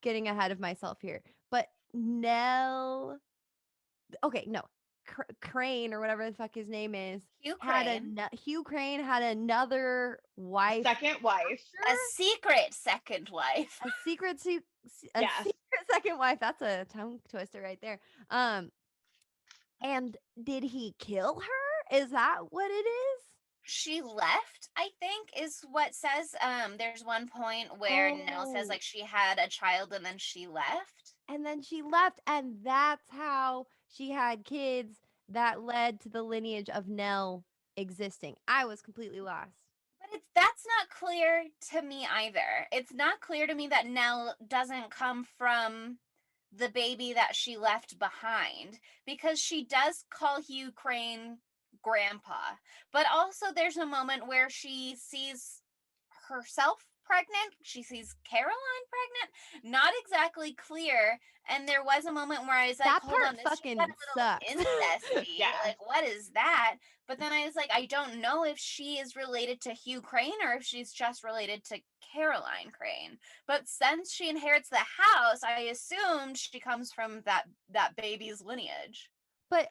getting ahead of myself here, but Nell, okay, no, Crane or whatever the fuck his name is, Hugh had Crane. Hugh Crane had another wife, Second wife. A secret second wife. a secret Yes. secret second wife. That's a tongue twister right there. And did he kill her? Is that what it is? She left, I think, is what says. There's one point where Nell says Oh. like she had a child and then she left. And then she left, and that's how she had kids that led to the lineage of Nell existing. I was completely lost. But that's not clear to me either. It's not clear to me that Nell doesn't come from the baby that she left behind, because she does call Hugh Crane grandpa. But also there's a moment where she sees herself pregnant. She sees Caroline pregnant. Not exactly clear. And there was a moment where I was like, That hold part on, this fucking got a sucks. little incesty. Yeah. Like, what is that? But then I was like, I don't know if she is related to Hugh Crane or if she's just related to Caroline Crane. But since she inherits the house, I assumed she comes from that baby's lineage. But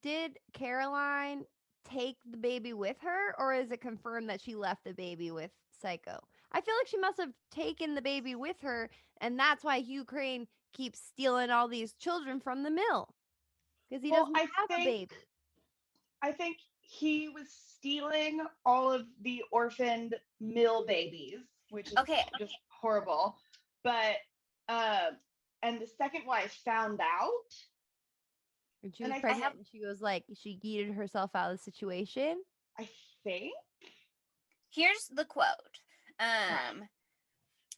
did Caroline take the baby with her, or is it confirmed that she left the baby with Psycho? I feel like she must have taken the baby with her, and that's why Hugh Crane keeps stealing all these children from the mill, because he doesn't have a baby. I think he was stealing all of the orphaned mill babies, which is just horrible. But and the second wife found out. And she was pregnant, and she was like, she yeeted herself out of the situation. I think. Here's the quote.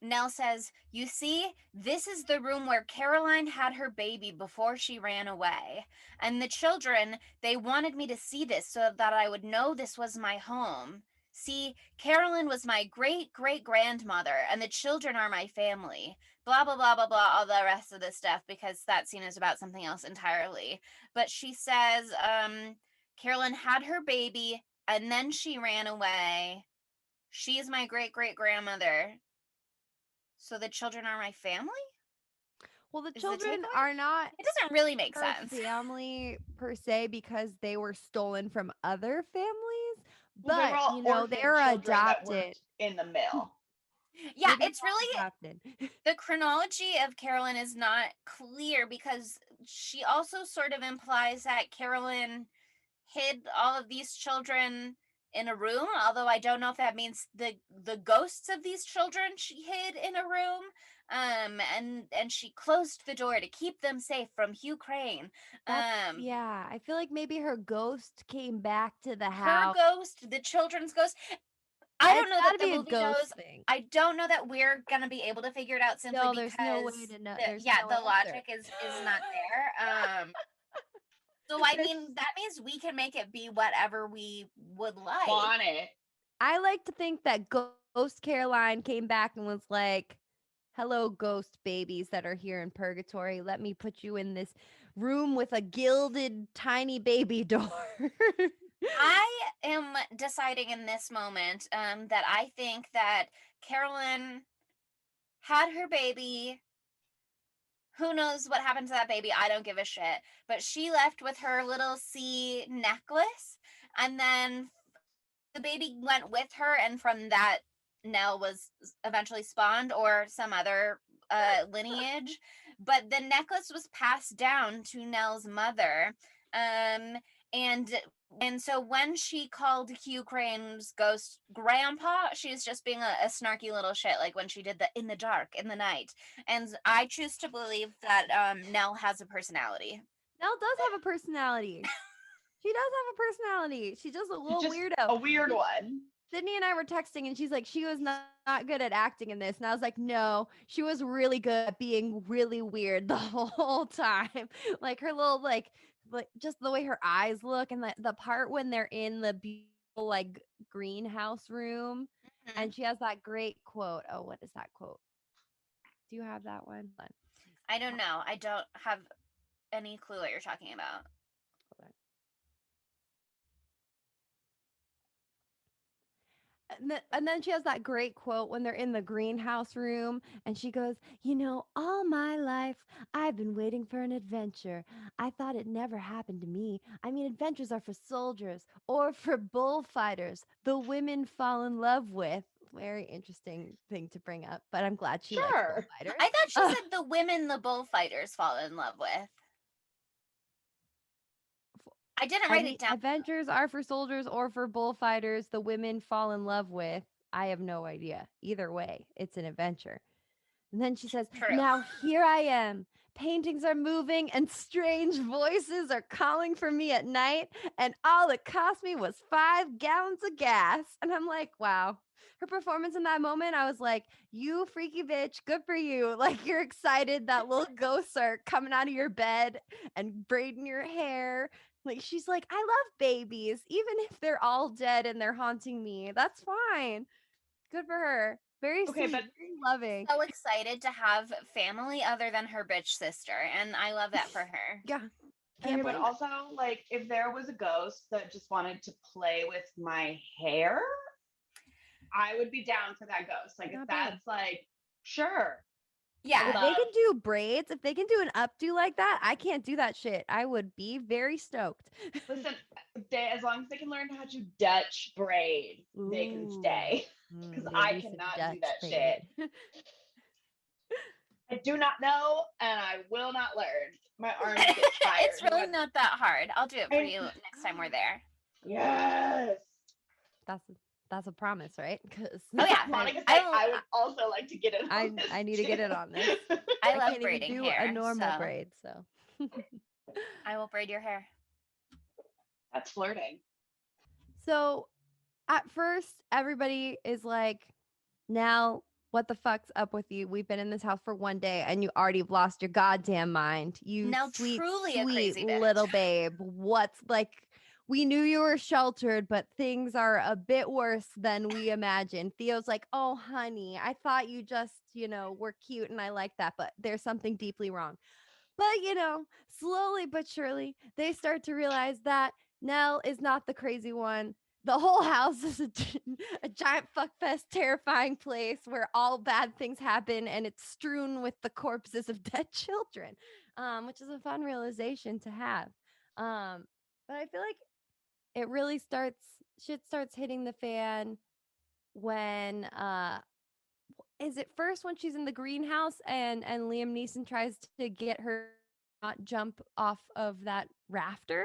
Nell says, "You see, this is the room where Caroline had her baby before she ran away. And the children, they wanted me to see this so that I would know this was my home. See, Caroline was my great-great-grandmother, and the children are my family." Blah, blah, blah, blah, blah, all the rest of this stuff, because that scene is about something else entirely. But she says, Caroline had her baby, and then she ran away. She is my great-great-grandmother. So the children are my family? Well, the children are not. It doesn't really make sense. Family per se, because they were stolen from other families. Well, but they're adopted in the mill. Yeah, it's really adopted. The chronology of Carolyn is not clear, because she also sort of implies that Carolyn hid all of these children in a room, although I don't know if that means the ghosts of these children she hid in a room, and she closed the door to keep them safe from Hugh Crane. Yeah, I feel like maybe her ghost came back to the house. Her ghost, the children's ghost. I don't know that the movie knows. Thing. I don't know that we're gonna be able to figure it out simply because no way to know. The logic is not there. So I mean, that means we can make it be whatever we would like. Want it. I like to think that Ghost Caroline came back and was like, "Hello, ghost babies that are here in purgatory. Let me put you in this room with a gilded tiny baby door." I am deciding in this moment that I think that Carolyn had her baby. Who knows what happened to that baby? I don't give a shit. But she left with her little sea necklace, and then the baby went with her, and from that, Nell was eventually spawned, or some other lineage. But the necklace was passed down to Nell's mother. and so when she called Hugh Crane's ghost grandpa, she's just being a snarky little shit, like when she did the in the dark, in the night. And I choose to believe that Nell has a personality. Nell does have a personality. She does have a personality. She's just a little Just weirdo. a weird one. Sydney and I were texting, and she's like, she was not good at acting in this. And I was like, no, she was really good at being really weird the whole time. Like her little, like just the way her eyes look, and the part when they're in the beautiful, like, greenhouse room. Mm-hmm. And she has that great quote. Oh, what is that quote? Do you have that one? I don't know. I don't have any clue what you're talking about. And then she has that great quote when they're in the greenhouse room, and she goes, "You know, all my life I've been waiting for an adventure. I thought it never happened to me. I mean, adventures are for soldiers or for bullfighters the women fall in love with." Very interesting thing to bring up, but I'm glad she likes Sure. bullfighters. I thought she said the women the bullfighters fall in love with. I didn't write it down. Adventures are for soldiers or for bullfighters the women fall in love with. I have no idea. Either way, it's an adventure. And then she says, True. "Now here I am. Paintings are moving and strange voices are calling for me at night. And all it cost me was 5 gallons of gas." And I'm like, wow. Her performance in that moment, I was like, you freaky bitch, good for you. Like, you're excited that little ghosts are coming out of your bed and braiding your hair. Like, she's like, I love babies, even if they're all dead and they're haunting me. That's fine. Good for her. Very Okay, sweet, but very loving. So excited to have family other than her bitch sister, and I love that for her. Yeah. okay, Can't but blame also, like, if there was a ghost that just wanted to play with my hair, I would be down for that ghost. Like, if Not bad. that's like, sure. Yeah. If they can do braids, if they can do an updo like that, I can't do that shit. I would be very stoked. Listen, as long as they can learn how to Dutch braid, they can stay. Because I cannot do that shit. I do not know, and I will not learn. My arms get tired. It's really not that hard. I'll do it for you next time we're there. Yes. That's a promise, right? Because Oh yeah, Monica's like, I would also like to get in on this. I need to get in on this. I love can't braiding even do hair. a normal so braid, so I will braid your hair. That's flirting. So at first, everybody is like, "Now, what the fuck's up with you? We've been in this house for 1 day and you already lost your goddamn mind. You Now, sweet, truly a sweet crazy bitch." little babe. What's like, we knew you were sheltered, but things are a bit worse than we imagined." Theo's like, "Oh, honey, I thought you just, were cute and I like that, but there's something deeply wrong." But, slowly but surely, they start to realize that Nell is not the crazy one. The whole house is a giant fuckfest, terrifying place where all bad things happen, and it's strewn with the corpses of dead children, which is a fun realization to have. But I feel like it really shit starts hitting the fan when is it first when she's in the greenhouse and Liam Neeson tries to get her not jump off of that rafter?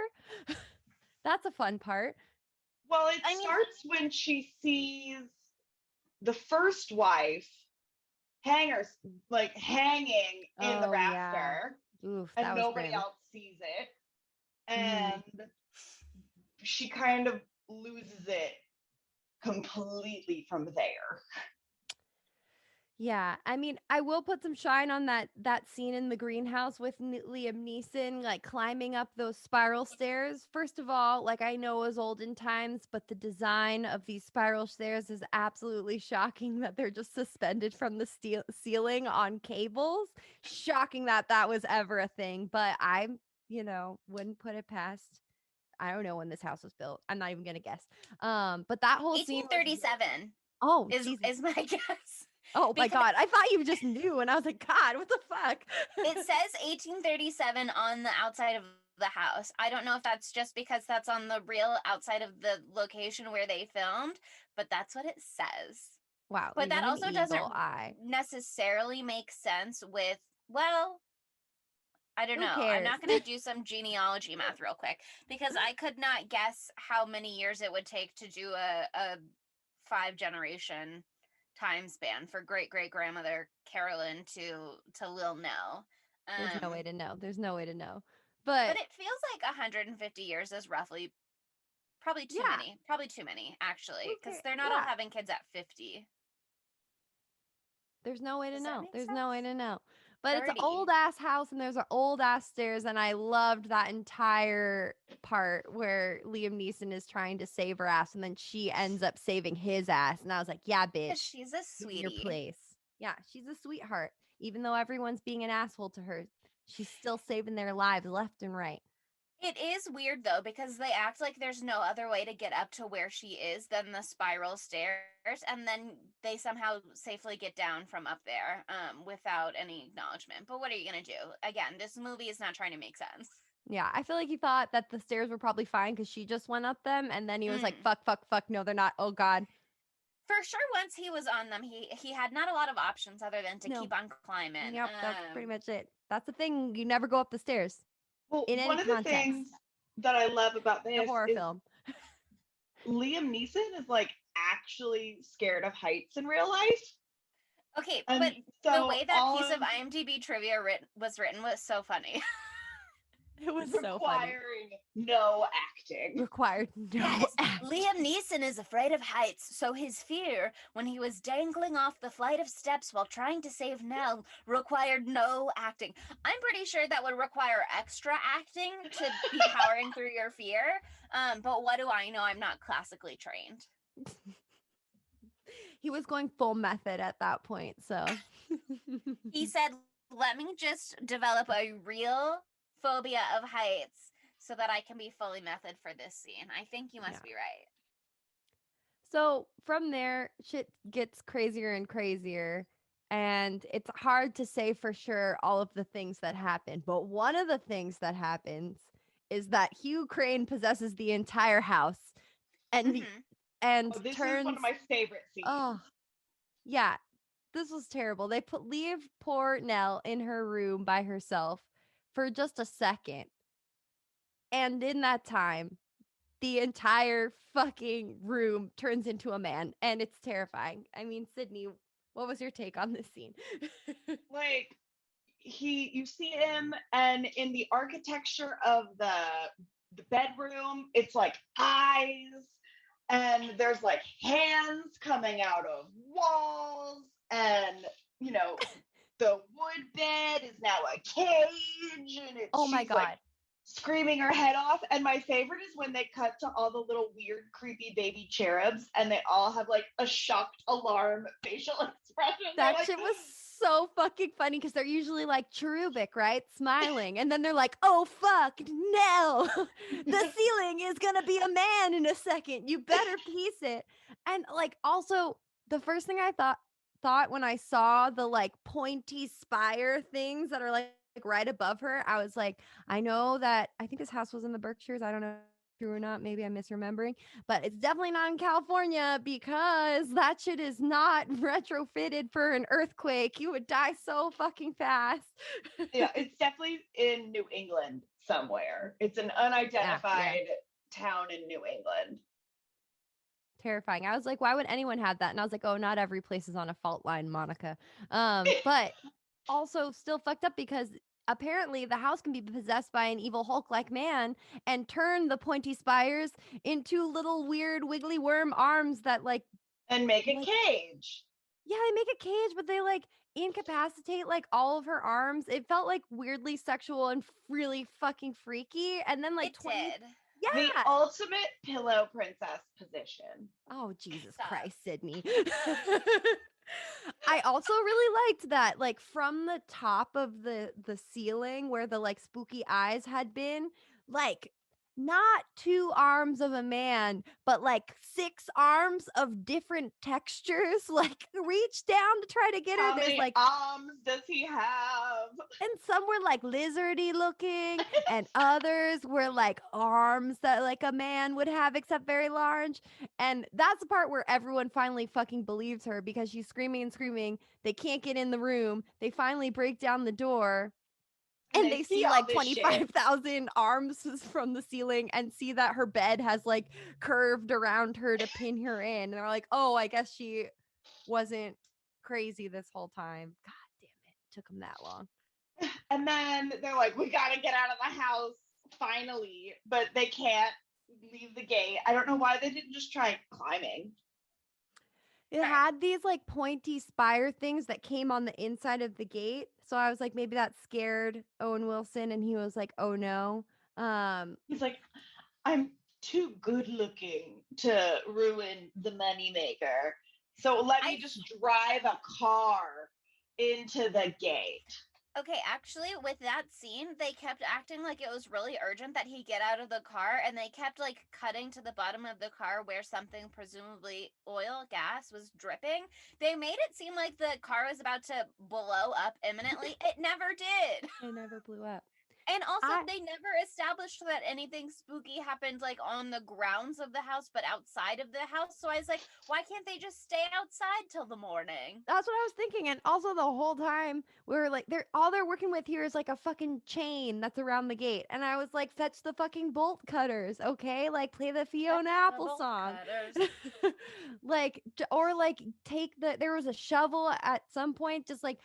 That's a fun part. Well, it starts when she sees the first wife hanging in the rafter, Yeah. Oof, and that was nobody grim. else sees it, and she kind of loses it completely from there. Yeah, I mean, I will put some shine on that scene in the greenhouse with Liam Neeson, like climbing up those spiral stairs. First of all, like, I know it was olden times, but the design of these spiral stairs is absolutely shocking that they're just suspended from the ceiling on cables. Shocking that that was ever a thing, but wouldn't put it past. I don't know when this house was built. I'm not even gonna guess. But that whole scene was 1837 Jesus. is my guess. Oh my God. I thought you just knew. And I was like, God, what the fuck? It says 1837 on the outside of the house. I don't know if that's just because that's on the real outside of the location where they filmed, but that's what it says. Wow. But that also doesn't eye. necessarily make sense with, well, I don't Who know. I'm cares? not going to do some genealogy math real quick because I could not guess how many years it would take to do a 5 generation time span for great great grandmother Carolyn to Lil Nell. There's no way Um, to know. There's no way to know. but But it feels like 150 years is roughly probably too yeah, many. Probably too many actually who because cares? they're not all Yeah, having kids at 50. there's no way to Does that know. make There's no way sense? to know. But it's an 30. old ass house and there's an old ass stairs. And I loved that entire part where Liam Neeson is trying to save her ass and then she ends up saving his ass. And I was like, yeah, Because bitch, she's a know your sweetie. place. Yeah, she's a sweetheart. Even though everyone's being an asshole to her, she's still saving their lives left and right. It is weird though because they act like there's no other way to get up to where she is than the spiral stairs, and then they somehow safely get down from up there without any acknowledgement. But what are you gonna do? Again, this movie is not trying to make sense. Yeah, I feel like he thought that the stairs were probably fine because she just went up them. And then he was like, Mm. fuck, fuck, fuck. No, they're not. Oh, God. For sure, once he was on them, he had not a lot of options other than to No. keep on climbing. Yep, that's pretty much it. That's the thing. You never go up the stairs Well, in any one of the context. things that I love about In a this horror is film. Liam Neeson is like actually scared of heights in real life. Okay, And but the so way that all piece of of IMDb trivia was written was so funny. It was so funny. requiring no acting. Required no Yes, act. Liam Neeson is afraid of heights, so his fear when he was dangling off the flight of steps while trying to save Nell required no acting. I'm pretty sure that would require extra acting to be powering through your fear. But what do I know? I'm not classically trained. He was going full method at that point, so. He said, "Let me just develop a real phobia of heights so that I can be fully method for this scene." I think you Yeah. must be right. So from there, shit gets crazier and crazier. And it's hard to say for sure all of the things that happen. But one of the things that happens is that Hugh Crane possesses the entire house and Mm-hmm. and Oh, this is one turns of my favorite scenes. oh yeah, this was terrible. They leave poor Nell in her room by herself for just a second. And in that time, the entire fucking room turns into a man and it's terrifying. I mean, Sydney, what was your take on this scene? Like you see him, and in the architecture of the bedroom, it's like eyes, and there's like hands coming out of walls, and you know the wood bed is now a cage, and Oh my she's like god. screaming her head off. And my favorite is when they cut to all the little weird, creepy baby cherubs, and they all have like a shocked alarm facial expression. They're That like, shit was so fucking funny because they're usually like cherubic, right? Smiling. And then they're like, oh fuck, no. The ceiling is gonna be a man in a second. You better piece it. And like also the first thing I thought when I saw the like pointy spire things that are like right above her, I was like, I know that I think this house was in the Berkshires. I don't know if it's true or not. Maybe I'm misremembering, but it's definitely not in California because that shit is not retrofitted for an earthquake. You would die so fucking fast. yeah, it's definitely in New England somewhere. It's an Yeah. unidentified town in New England. Terrifying. I was like, why would anyone have that? And I was like, oh, not every place is on a fault line, Monica. But also still fucked up because apparently the house can be possessed by an evil Hulk like man and turn the pointy spires into little weird wiggly worm arms that And make a like cage. yeah, they make a cage, but they like incapacitate like all of her arms. It felt like weirdly sexual and really fucking freaky. And then like It 20 did. The yeah. ultimate pillow princess position. Oh, Jesus Stop. Christ, Sydney. I also really liked that, like from the top of the ceiling where the like spooky eyes had been, like not two arms of a man, but like six arms of different textures, like reach down to try to get her. How There's many like arms does he have? and some were like lizardy looking, and others were like arms that like a man would have, except very large. And that's the part where everyone finally fucking believes her because she's screaming and screaming. They can't get in the room. They finally break down the door. And they see all like this shit. 25,000 arms from the ceiling and see that her bed has like curved around her to pin her in. And they're like, oh, I guess she wasn't crazy this whole time. God damn it. Took them that long. And then they're like, we gotta get out of the house finally, but they can't leave the gate. I don't know why they didn't just try climbing. It had these like pointy spire things that came on the inside of the gate. So I was like, maybe that scared Owen Wilson, and he was like, oh no. He's like, I'm too good looking to ruin the moneymaker. So let me just drive a car into the gate. Okay, actually, with that scene, they kept acting like it was really urgent that he get out of the car, and they kept like cutting to the bottom of the car where something, presumably oil, gas, was dripping. They made it seem like the car was about to blow up imminently. It never did. It never blew up. And also, they never established that anything spooky happened like on the grounds of the house, but outside of the house. So I was like, why can't they just stay outside till the morning? That's what I was thinking. And also the whole time we were like, all they're working with here is like a fucking chain that's around the gate. And I was like, fetch the fucking bolt cutters, okay? Like play the Fiona Apple song. Like, or like there was a shovel at some point, just like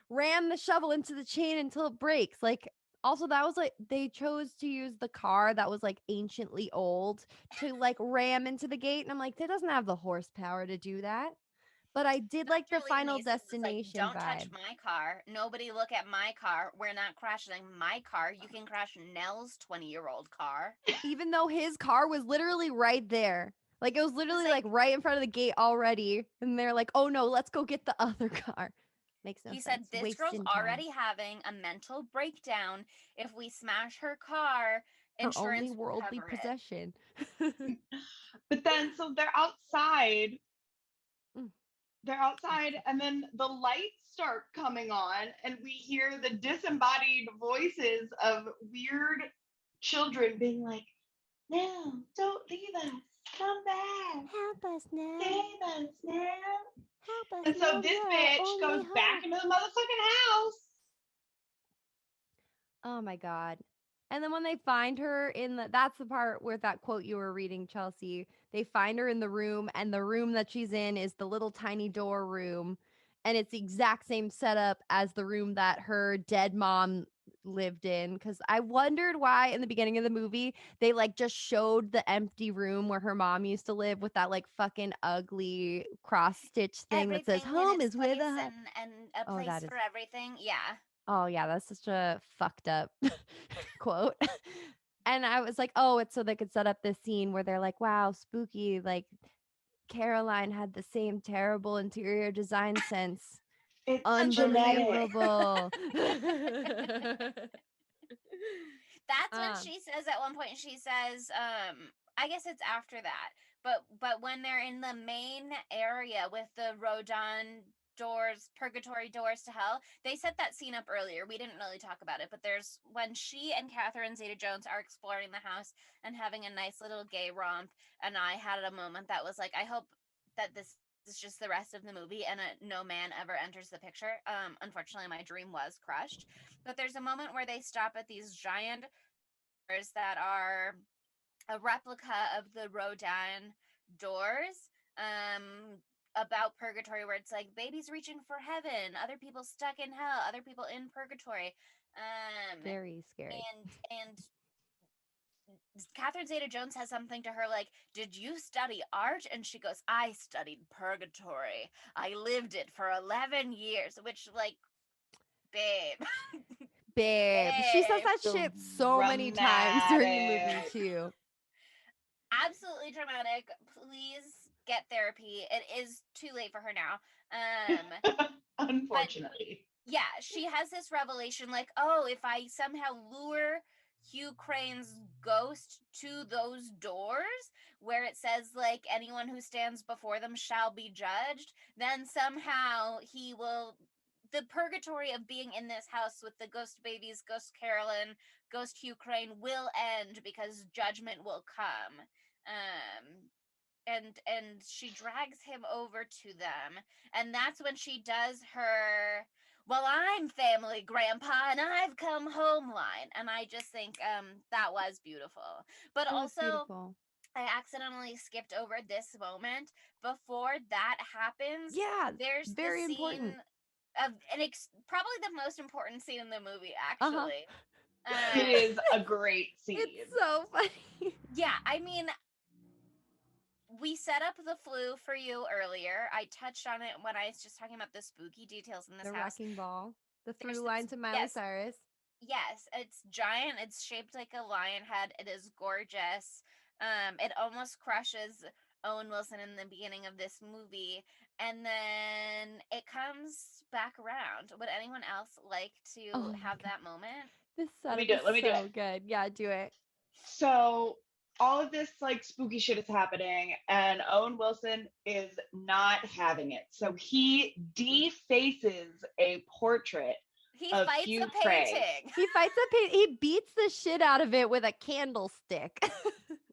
ram the shovel into the chain until it breaks. Like, also that was like they chose to use the car that was like anciently old to like ram into the gate, and I'm like, that doesn't have the horsepower to do that. But I did like the Final Destination Don't vibe. touch my car. Nobody look at my car. We're not crashing my car. You can crash Nell's 20-year-old car. Even though his car was literally right there. Like it was literally like right in front of the gate already. And they're like, oh no, let's go get the other car. Makes no sense. He said, this girl's already having a mental breakdown. If we smash her car, her only worldly possession. But then, so they're outside. They're outside, and then the lights start coming on, and we hear the disembodied voices of weird children being like, no, don't leave us. Come back. Help us now. Save us now. Help us. And so this bitch goes back into the motherfucking house. Oh my God. And then when they find her that's the part where that quote you were reading, Chelsea, they find her in the room, and the room that she's in is the little tiny door room. And it's the exact same setup as the room that her dead mom lived in. Cause I wondered why in the beginning of the movie, they like just showed the empty room where her mom used to live with that like fucking ugly cross stitch thing that says home is where the and a place for everything. Yeah. Oh yeah, that's such a fucked up quote. And I was like, oh, it's so they could set up this scene where they're like, wow, spooky. Like Caroline had the same terrible interior design sense. It's unbelievable. That's when she says at one point, she says, I guess it's after that, but when they're in the main area with the Rodin doors, purgatory doors to hell, they set that scene up earlier. We didn't really talk about it, but there's when she and Catherine Zeta-Jones are exploring the house and having a nice little gay romp, and I had a moment that was like, I hope that this is just the rest of the movie and no man ever enters the picture. Unfortunately, my dream was crushed. But there's a moment where they stop at these giant doors that are a replica of the Rodin doors. About purgatory, where it's like babies reaching for heaven, other people stuck in hell, other people in purgatory. Very scary. And Catherine Zeta-Jones has something to her like, did you study art? And she goes, I studied purgatory. I lived it for 11 years, which like, babe. Babe. She says that shit so many times during the movie too. Absolutely dramatic. Please get therapy. It is too late for her now. Unfortunately. Yeah, she has this revelation like, oh, if I somehow lure Hugh Crane's ghost to those doors where it says like anyone who stands before them shall be judged, then somehow he will, the purgatory of being in this house with the ghost babies, ghost Carolyn, ghost Hugh Crane will end because judgment will come. And she drags him over to them, and that's when she does her well, I'm family, Grandpa, and I've come home line. And I just think that was beautiful. But It was also, beautiful. I accidentally skipped over this moment. Before that happens, Yeah, there's the very scene important. of probably the most important scene in the movie, Uh-huh. actually. It Um, is a great scene. It's so funny. yeah, I mean, we set up the flu for you earlier. I touched on it when I was just talking about the spooky details in this The house. wrecking ball. The There's through this, line to Miley yes, Cyrus. yes, it's giant. It's shaped like a lion head. It is gorgeous. It almost crushes Owen Wilson in the beginning of this movie, and then it comes back around. Would anyone else like Oh to my have god. that moment? This Let me setup do is it. Let me do so it. good. Yeah, do it. So all of this like spooky shit is happening, and Owen Wilson is not having it. So he defaces a portrait He of fights Hugh a Craig. painting. He fights he beats the shit out of it with a candlestick.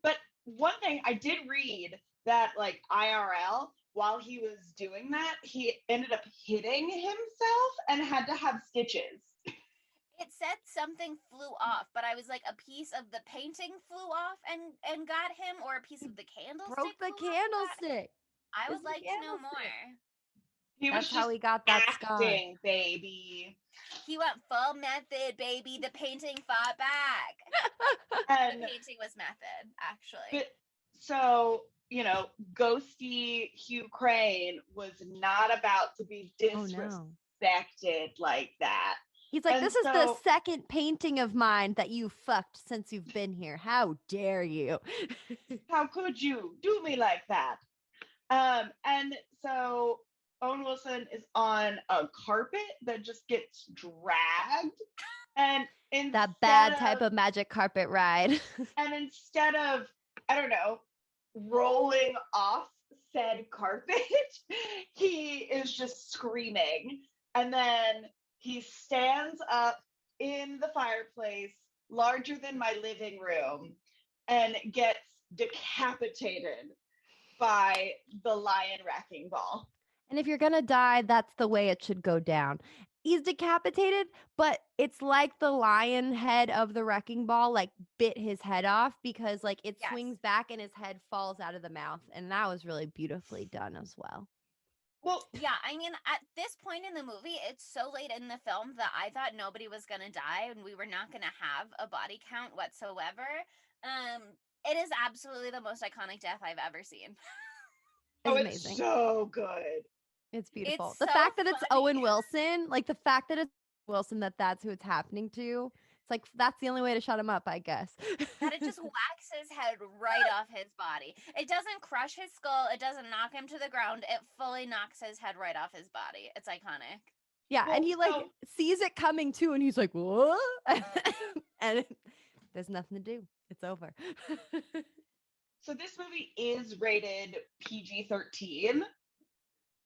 But one thing I did read that like IRL, while he was doing that, he ended up hitting himself and had to have stitches. It said something flew off, but I was like, a piece of the painting flew off and got him, or a piece of the candlestick Broke the flew off and got him. candlestick. I It's would the like to know candlestick. more. He was That's how just he got that scar. acting, baby. He went full method, baby. The painting fought back. And The painting was method, actually. but so, you know, ghosty Hugh Crane was not about to be Oh disrespected no. like that. He's like, And this is the so, second painting of mine that you fucked since you've been here. How dare you? how could you do me like that? And so Owen Wilson is on a carpet that just gets dragged. And That instead bad type of of magic carpet ride. and instead of, I don't know, rolling off said carpet, he is just screaming. And then he stands up in the fireplace, larger than my living room, and gets decapitated by the lion wrecking ball. And if you're gonna die, that's the way it should go down. He's decapitated, but it's like the lion head of the wrecking ball like bit his head off because like it Yes. swings back and his head falls out of the mouth. And that was really beautifully done as well. Well, Yeah, I mean, at this point in the movie, it's so late in the film that I thought nobody was going to die and we were not going to have a body count whatsoever. Um, it is absolutely the most iconic death I've ever seen. oh, It's it's amazing. so good. It's beautiful. It's The so fact that it's funny. Owen Wilson, like the fact that it's Wilson, that's who it's happening to. It's like that's the only way to shut him up, I guess. That it just whacks his head right off his body. It doesn't crush his skull. It doesn't knock him to the ground. It fully knocks his head right off his body. It's iconic. Yeah, and Well, he like so sees it coming too, and he's like, "What?" and there's nothing to do. It's over. so this movie is rated PG-13.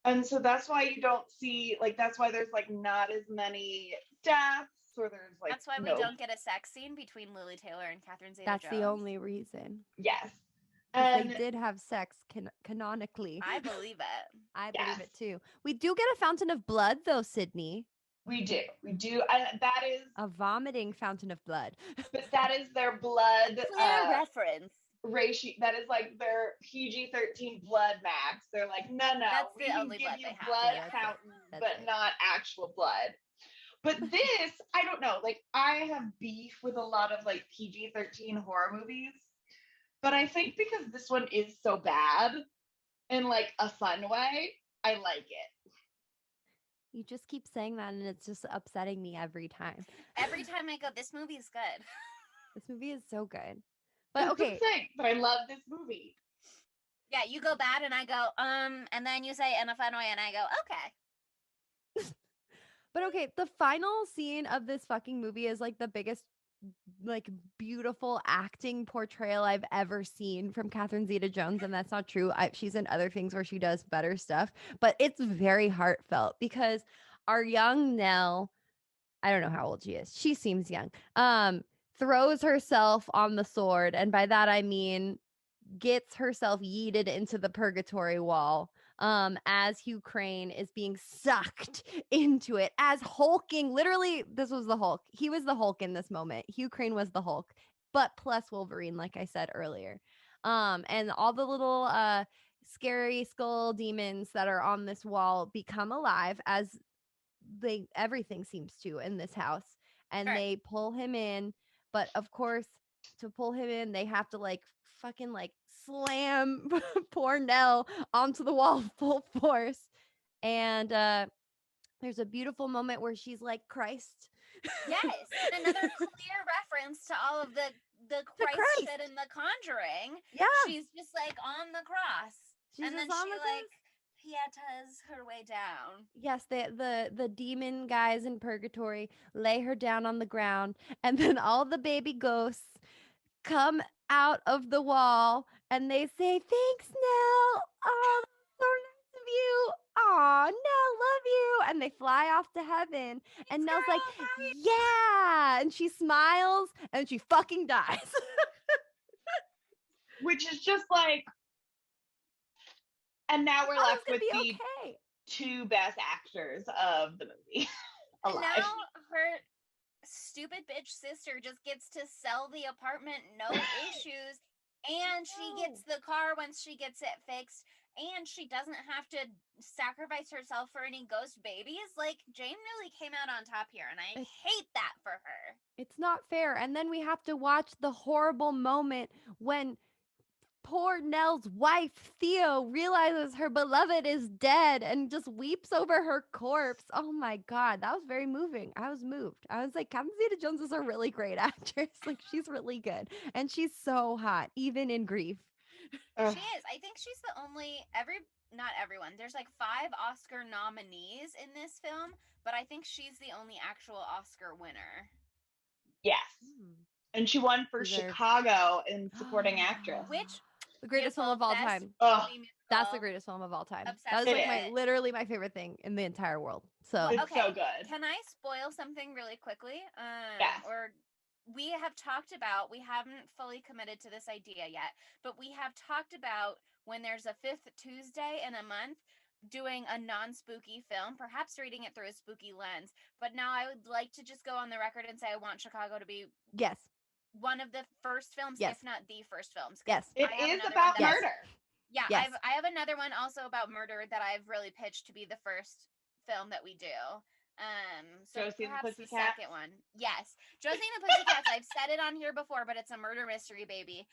And so that's why you don't see like that's why there's like not as many deaths or there's like That's why we no don't get a sex scene between Lily Taylor and Catherine That's the Zeta-Jones. only reason. yes. Because And they did have sex canonically. I believe it. I yes, believe it too. We do get a fountain of blood, though, Sydney. we do. We do. And that is A vomiting fountain of blood. but that is their blood Clear reference. ratio that is like their PG-13 blood max. They're like, no, That's we the can only give blood you they have. blood Yeah, fountains, that's but right. not actual blood. But this, I don't know. Like, I have beef with a lot of like PG-13 horror movies. But I think because this one is so bad in like a fun way, I like it. You just keep saying that, and it's just upsetting me every time. Every time I go, this movie's good. This movie is so good. But That's okay, the thing. But I love this movie. Yeah, you go bad and I go, and then you say in a fun way and I go, okay. but okay, the final scene of this fucking movie is like the biggest, like beautiful acting portrayal I've ever seen from Catherine Zeta-Jones, and that's not true. She's in other things where she does better stuff, but it's very heartfelt because our young Nell, I don't know how old she is. She seems young. Throws herself on the sword, and by that I mean gets herself yeeted into the purgatory wall as Hugh Crane is being sucked into it as hulking. Literally, this was the Hulk. He was the Hulk in this moment. Hugh Crane was the Hulk, but plus Wolverine, like I said earlier. And all the little scary skull demons that are on this wall become alive as everything seems to in this house, and Sure. they pull him in. But of course, to pull him in, they have to like fucking like slam poor Nell onto the wall full force. And there's a beautiful moment where she's like, Christ. Yes, and another clear reference to all of the To Christ Christ. shit in The Conjuring. Yeah. She's just like on the cross, She's and then just on she the like cross. pietas her way down. Yes, the demon guys in purgatory lay her down on the ground, and then all the baby ghosts come out of the wall and they say, "Thanks, Nell. Oh, that's so nice of you. Oh, Nell, love you." And they fly off to heaven. And Nell's like, Girl, bye. "Yeah." And she smiles and she fucking dies. Which is just like, and now we're Oh, left it's gonna with be the okay. two best actors of the movie And alive. now her stupid bitch sister just gets to sell the apartment, no issues, and she gets the car once she gets it fixed, and she doesn't have to sacrifice herself for any ghost babies. Like, Jane really came out on top here, and I hate that for her. It's not fair. And then we have to watch the horrible moment when poor Nell's wife, Theo, realizes her beloved is dead and just weeps over her corpse. Oh my God, that was very moving. I was moved. I was like, Catherine Zeta-Jones is a really great actress. Like, she's really good. And she's so hot, even in grief. Ugh. She is. I think she's the only, not everyone. There's like 5 Oscar nominees in this film, but I think she's the only actual Oscar winner. Yes. And she won for Deserved. Chicago in supporting actress. Which the greatest film of all time. Oh, That's the greatest film of all time. Obsessed That was with like my it. literally my favorite thing in the entire world. So it's Okay, so good. Can I spoil something really quickly? Yes. Or we have talked about, we haven't fully committed to this idea yet, but we have talked about when there's a 5th Tuesday in a month, doing a non-spooky film, perhaps reading it through a spooky lens. But now I would like to just go on the record and say I want Chicago to be yes. one of the first films, Yes. if not the first films. Yes. It is about murder. Yeah, Yes. I have another one also about murder that I've really pitched to be the first film that we do. So Josie and the perhaps the Pussycats? second one. Yes, Josie and the Pussycats. I've said it on here before, but it's a murder mystery, baby.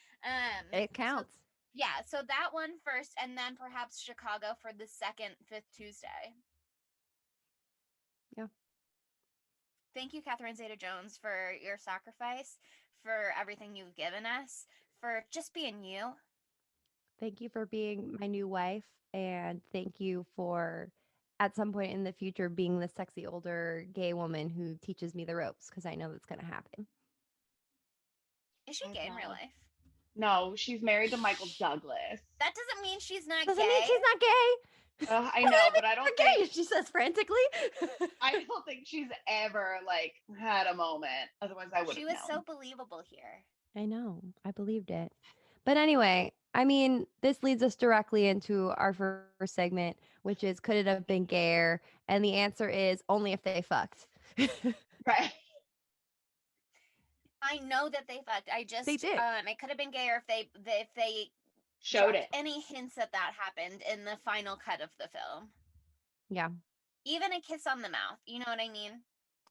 It counts. So, yeah, so that one first, and then perhaps Chicago for the second 5th Tuesday. Yeah. Thank you, Catherine Zeta-Jones, for your sacrifice, for everything you've given us, for just being you. Thank you for being my new wife, and thank you for at some point in the future being the sexy older gay woman who teaches me the ropes, because I know that's going to happen. Is she gay in real life? No, she's married to Michael Douglas. That doesn't mean she's not Doesn't gay. mean she's not gay. I know, but I don't think gay. She says frantically. I don't think she's ever like had a moment. Otherwise, I would have She was known. so believable here. I know. I believed it. But anyway, I mean, this leads us directly into our first segment, which is could it have been gayer? And the answer is only if they fucked. Right. I know that they fucked. I just They did. It could have been gayer if they Showed dropped it. any hints that happened in the final cut of the film. Yeah. Even a kiss on the mouth. You know what I mean?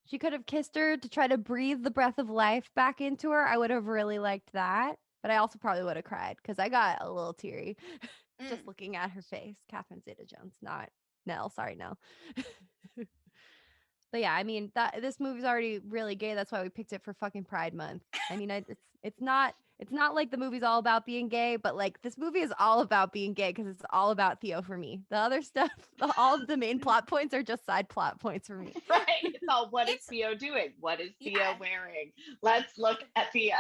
She could have kissed her to try to breathe the breath of life back into her. I would have really liked that. But I also probably would have cried because I got a little teary just looking at her face. Catherine Zeta-Jones, not Nell. Sorry, Nell. But yeah, I mean that this movie's already really gay. That's why we picked it for fucking Pride Month. I mean, it's not like the movie's all about being gay, but like this movie is all about being gay because it's all about Theo for me. The other stuff, all of the main plot points are just side plot points for me. Right. It's all what is Theo doing? What is Theo wearing? Let's look at Theo.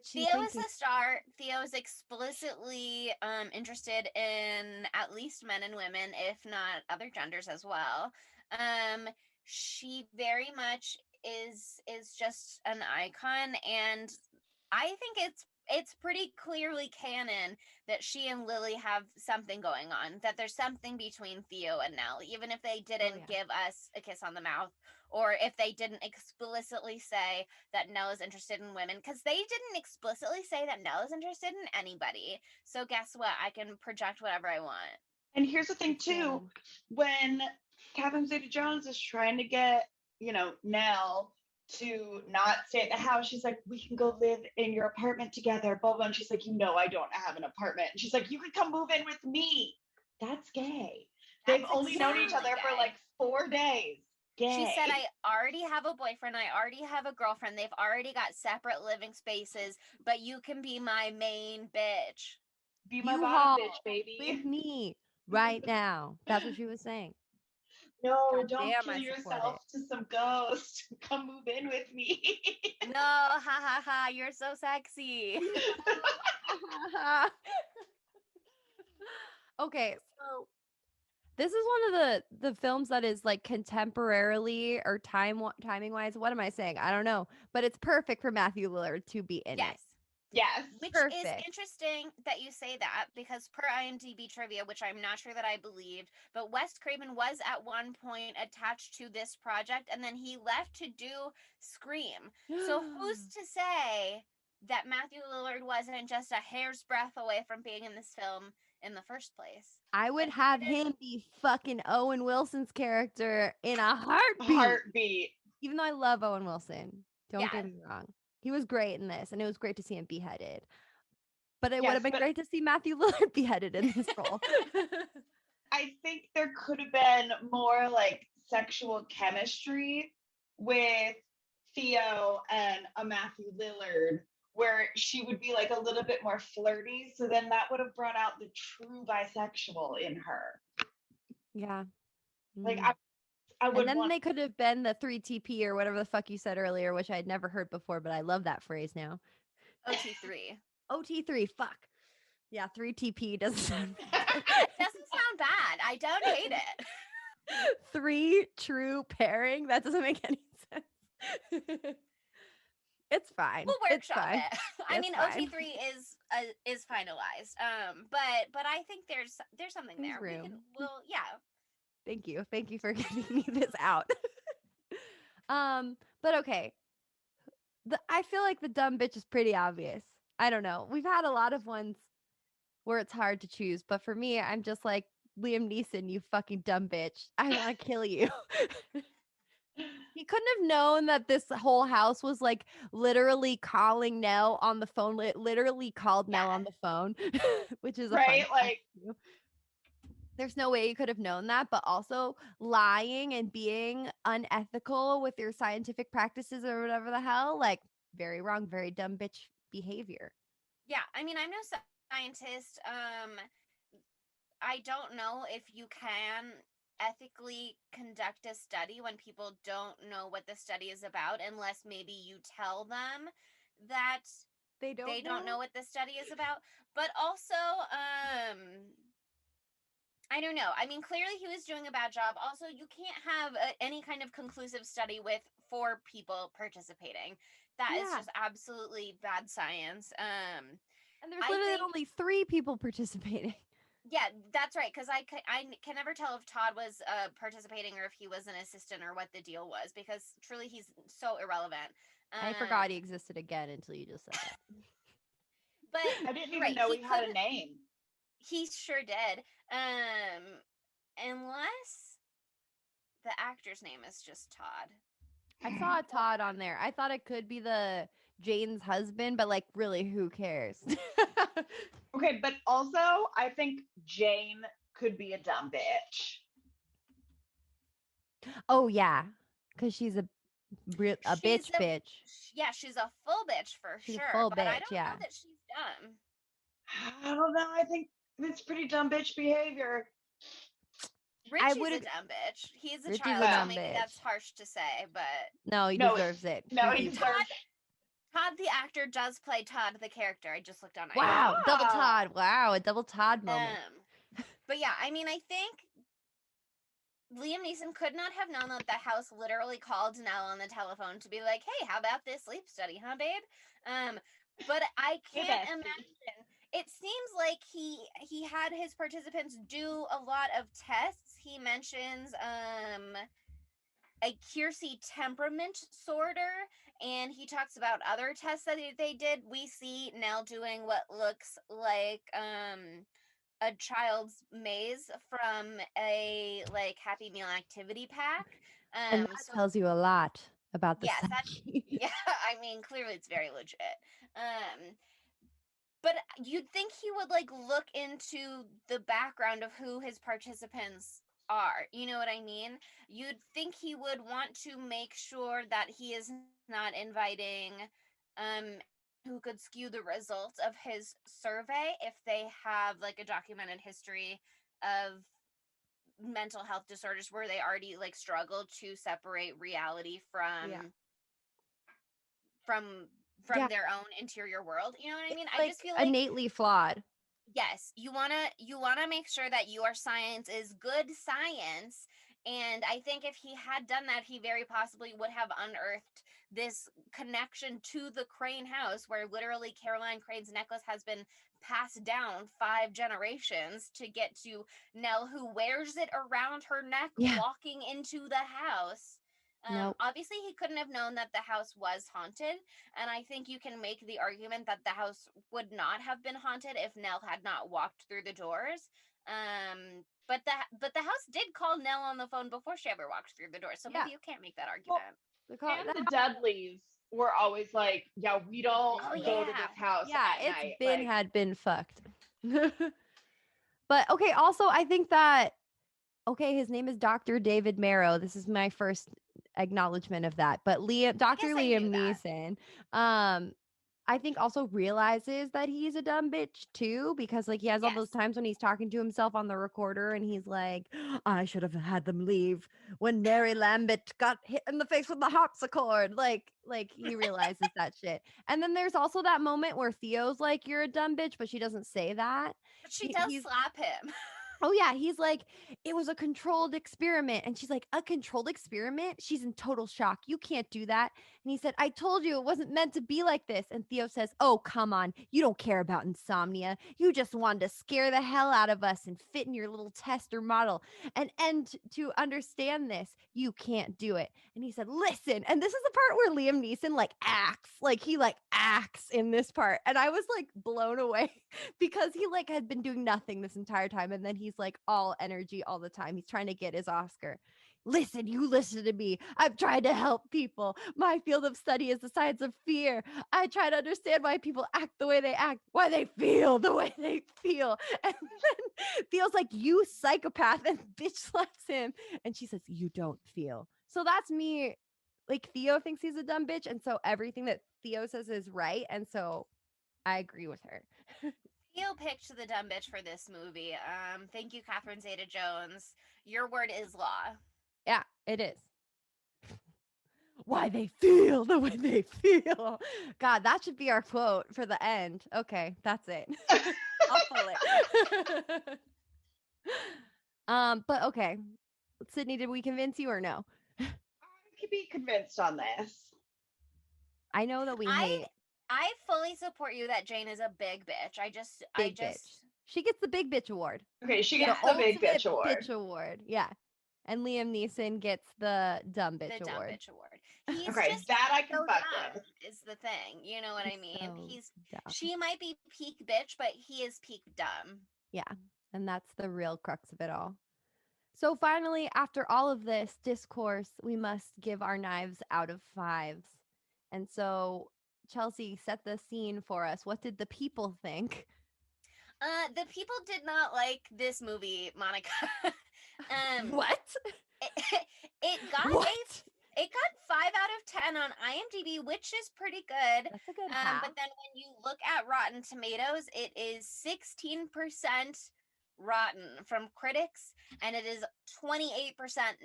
Theo is a star. Theo is explicitly interested in at least men and women, if not other genders as well. She very much is just an icon, and I think it's pretty clearly canon that she and Lily have something going on, that there's something between Theo and Nell, even if they didn't give us a kiss on the mouth, or if they didn't explicitly say that Nell is interested in women, because they didn't explicitly say that Nell is interested in anybody. So guess what? I can project whatever I want. And here's the thing too, when Catherine Zeta-Jones is trying to get, Nell to not stay at the house, she's like, we can go live in your apartment together, blah, blah. And she's like, I don't have an apartment. And she's like, you can come move in with me. That's gay. They've only known each other for like 4 days. Gay. She said, I already have a boyfriend. I already have a girlfriend. They've already got separate living spaces, but you can be my main bitch. Be my bottom bitch, baby. With me right now. That's what she was saying. No, don't kill yourself to some ghost. Come move in with me. No, ha ha ha, you're so sexy. Okay, so this is one of the films that is like contemporarily or timing wise. What am I saying? I don't know, but it's perfect for Matthew Lillard to be in it. Yes. Which is interesting that you say that, because per IMDb trivia, which I'm not sure that I believed, but Wes Craven was at one point attached to this project, and then he left to do Scream. So who's to say that Matthew Lillard wasn't just a hair's breadth away from being in this film in the first place? I would have him be fucking Owen Wilson's character in a heartbeat. Even though I love Owen Wilson. Don't get me wrong. He was great in this, and it was great to see him beheaded. But it would have been great to see Matthew Lillard beheaded in this role. I think there could have been more like sexual chemistry with Theo and a Matthew Lillard, where she would be like a little bit more flirty. So then that would have brought out the true bisexual in her. Yeah. Like I would. And then they could have been the 3TP or whatever the fuck you said earlier, which I'd never heard before, but I love that phrase now. OT3. OT3, fuck. Yeah, 3TP doesn't sound bad. It doesn't sound bad. I don't hate it. 3 true pairing? That doesn't make any sense. It's fine. We'll workshop it. I mean, fine. OT3 is finalized. But I think there's something there. Yeah. Thank you for getting me this out. But okay. I feel like the dumb bitch is pretty obvious. I don't know. We've had a lot of ones where it's hard to choose, but for me, I'm just like, Liam Neeson, you fucking dumb bitch. I want to kill you. He couldn't have known that this whole house was like literally calling Nell on the phone. Literally called Nell on the phone, which is right. Like, there's no way you could have known that. But also lying and being unethical with your scientific practices or whatever the hell, like very wrong, very dumb bitch behavior. Yeah, I mean, I'm no scientist. I don't know if you can ethically conduct a study when people don't know what the study is about, unless maybe you tell them that they don't know what the study is about. But also, I don't know. I mean, clearly he was doing a bad job. Also, you can't have any kind of conclusive study with 4 people participating. That is just absolutely bad science. And there's literally only 3 people participating. Yeah, that's right. Because I can never tell if Todd was participating or if he was an assistant or what the deal was, because truly he's so irrelevant. I forgot he existed again until you just said that. But I didn't even know he had a name. He sure did. Unless the actor's name is just Todd. I saw a Todd on there. I thought it could be the Jane's husband, but like, really, who cares? Okay, but also I think Jane could be a dumb bitch. Oh yeah, because she's a bitch. Yeah, she's a full bitch for sure. Full but bitch, I don't know that she's dumb. I don't know. I think it's pretty dumb bitch behavior. Richie's a dumb bitch. He's a child, so maybe that's harsh to say, but no, he deserves it. No, he deserves it. Todd the actor does play Todd the character. I just looked on. Wow, double Todd. Wow, a double Todd moment. But yeah, I mean, I think Liam Neeson could not have known that the house literally called Nell on the telephone to be like, "Hey, how about this sleep study, huh, babe?" but I Hey, can't bestie. imagine. It seems like he had his participants do a lot of tests. He mentions a Kiersey temperament sorter, and he talks about other tests that they did. We see Nell doing what looks like a child's maze from a like Happy Meal activity pack. And that So tells you a lot about the yes, that psyche. yeah, I mean clearly it's very legit. Um but you'd think he would like look into the background of who his participants are. You know what I mean? You'd think he would want to make sure that he is not inviting who could skew the results of his survey if they have like a documented history of mental health disorders where they already like struggle to separate reality Yeah. from Yeah. their own interior world. You know what I It's mean? I like just feel like innately flawed. yes, you want to make sure that your science is good science, and I think if he had done that he very possibly would have unearthed this connection to the Crane house where literally Caroline Crane's necklace has been passed down 5 generations to get to Nell, who wears it around her neck Yeah. walking into the house. Nope. Obviously he couldn't have known that the house was haunted, and I think you can make the argument that the house would not have been haunted if Nell had not walked through the doors. But the house did call Nell on the phone before she ever walked through the door, so Yeah. maybe you can't make that Well, argument. and the Dudleys were always like, yeah, we don't Oh go to yeah. this house Yeah, at it's night. been Like, had been fucked. But okay, also I think that okay, his name is Dr. David Marrow. This is my first acknowledgement of that. But I guess Dr. I knew Liam that. Neeson, um, I think also realizes that he's a dumb bitch too, because like he has all those Yes. times when he's talking to himself on the recorder and he's like, I should have had them leave when Mary Lambert got hit in the face with the harpsichord. Like he realizes that shit. And then there's also that moment where Theo's like, you're a dumb bitch, but she doesn't say that. But she does He's slap him. Oh yeah, he's like, it was a controlled experiment. And she's like, a controlled experiment? She's in total shock. You can't do that. And he said, I told you it wasn't meant to be like this. And Theo says, oh, come on. You don't care about insomnia. You just wanted to scare the hell out of us and fit in your little tester model. And to understand this, you can't do it. And he said, listen. And this is the part where Liam Neeson like acts, like he like acts in this part. And I was like blown away because he like had been doing nothing this entire time and then he's like all energy all the time. He's trying to get his Oscar. Listen, you listen to me. I've tried to help people. My field of study is the science of fear. I try to understand why people act the way they act, why they feel the way they feel. And then feels like you psychopath and bitch slaps him. And she says, you don't feel. So that's me. Like Theo thinks he's a dumb bitch. And so everything that Theo says is right. And so I agree with her. Theo picked the dumb bitch for this movie. Thank you, Catherine Zeta-Jones. Your word is law. Yeah, it is. Why they feel the way they feel. God, that should be our quote for the end. Okay, that's it. I'll pull it. But okay. Sydney, did we convince you or no? I could be convinced on this. I know that we I hate I fully support you that Jane is a big bitch. I big bitch. just She gets the big bitch award. Okay, she yeah, gets The the big ultimate bitch award. bitch award. Yeah. And Liam Neeson gets the dumb bitch the dumb award. bitch award. He's Okay, just that I can so fuck dumb with. is the thing. You know what I He's mean? so He's dumb. she might be peak bitch, but he is peak dumb. Yeah. And that's the real crux of it all. So finally, after all of this discourse, we must give our knives out of fives. And so, Chelsea, set the scene for us. What did the people think? The people did not like this movie, Monica. What? it, it got What? it got 5 out of 10 on IMDb, which is pretty good. That's a good half. But then when you look at Rotten Tomatoes, it is 16% rotten from critics, and it is 28%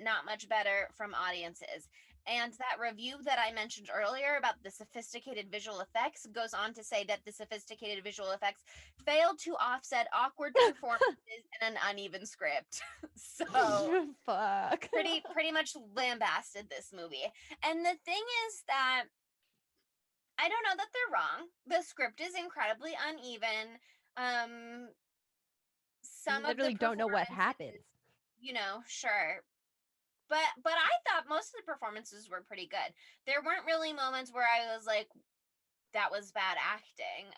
not much better from audiences. And that review that I mentioned earlier about the sophisticated visual effects goes on to say that the sophisticated visual effects failed to offset awkward performances and an uneven script. So Fuck. pretty much lambasted this movie. And the thing is that I don't know that they're wrong. The script is incredibly uneven. You Some of the literally don't know what happens. performances, sure. But I thought most of the performances were pretty good. There weren't really moments where I was like, that was bad acting.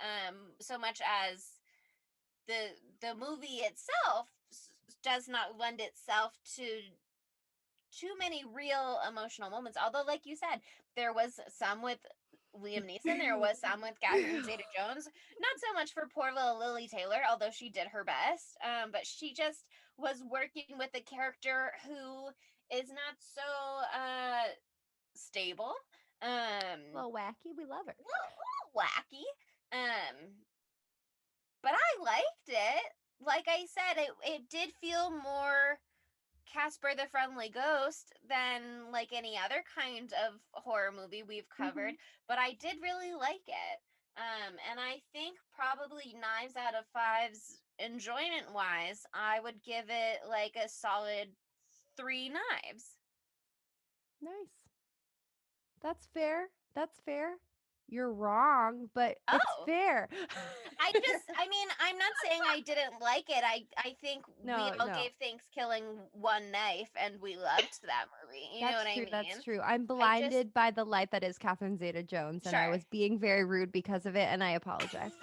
So much as the movie itself does not lend itself to too many real emotional moments. Although, like you said, there was some with Liam Neeson, there was some with Catherine Zeta-Jones. Not so much for poor little Lily Taylor, although she did her best. But she just was working with a character who is not so stable. A little wacky. We love her. Little wacky. But I liked it. Like I said, it did feel more Casper the Friendly Ghost than like any other kind of horror movie we've covered, but I did really like it. And I think probably 9s out of 5s enjoyment wise, I would give it like a solid 3 knives. Nice. That's fair. That's fair. You're wrong, but it's Oh. fair. I'm not saying I didn't like it. I think we all gave Thanksgiving one knife and we loved that movie. You know what I mean? That's true. I'm blinded by the light that is Catherine Zeta-Jones, and I was being very rude because of it, and I apologize.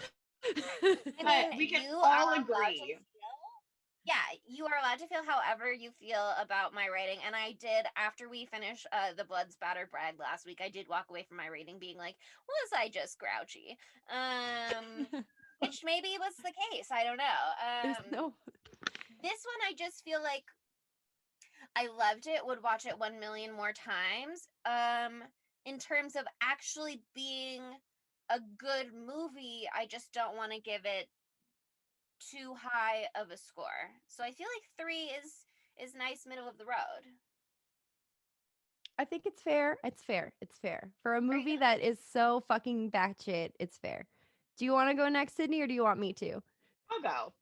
I mean, we can all agree. You are allowed to feel however you feel about my rating. And I did, after we finished The Blood Spattered Bread last week, I did walk away from my rating being like, was I just grouchy? Which maybe was the case. I don't know. No. This one, I just feel like I loved it, would watch it 1 million more times. In terms of actually being a good movie, I just don't want to give it too high of a score. So I feel like 3 is nice, middle of the road. I think it's fair. It's fair. It's fair. For a movie that is so fucking batshit, it's fair. Do you want to go next, Sydney, or do you want me to? I'll go.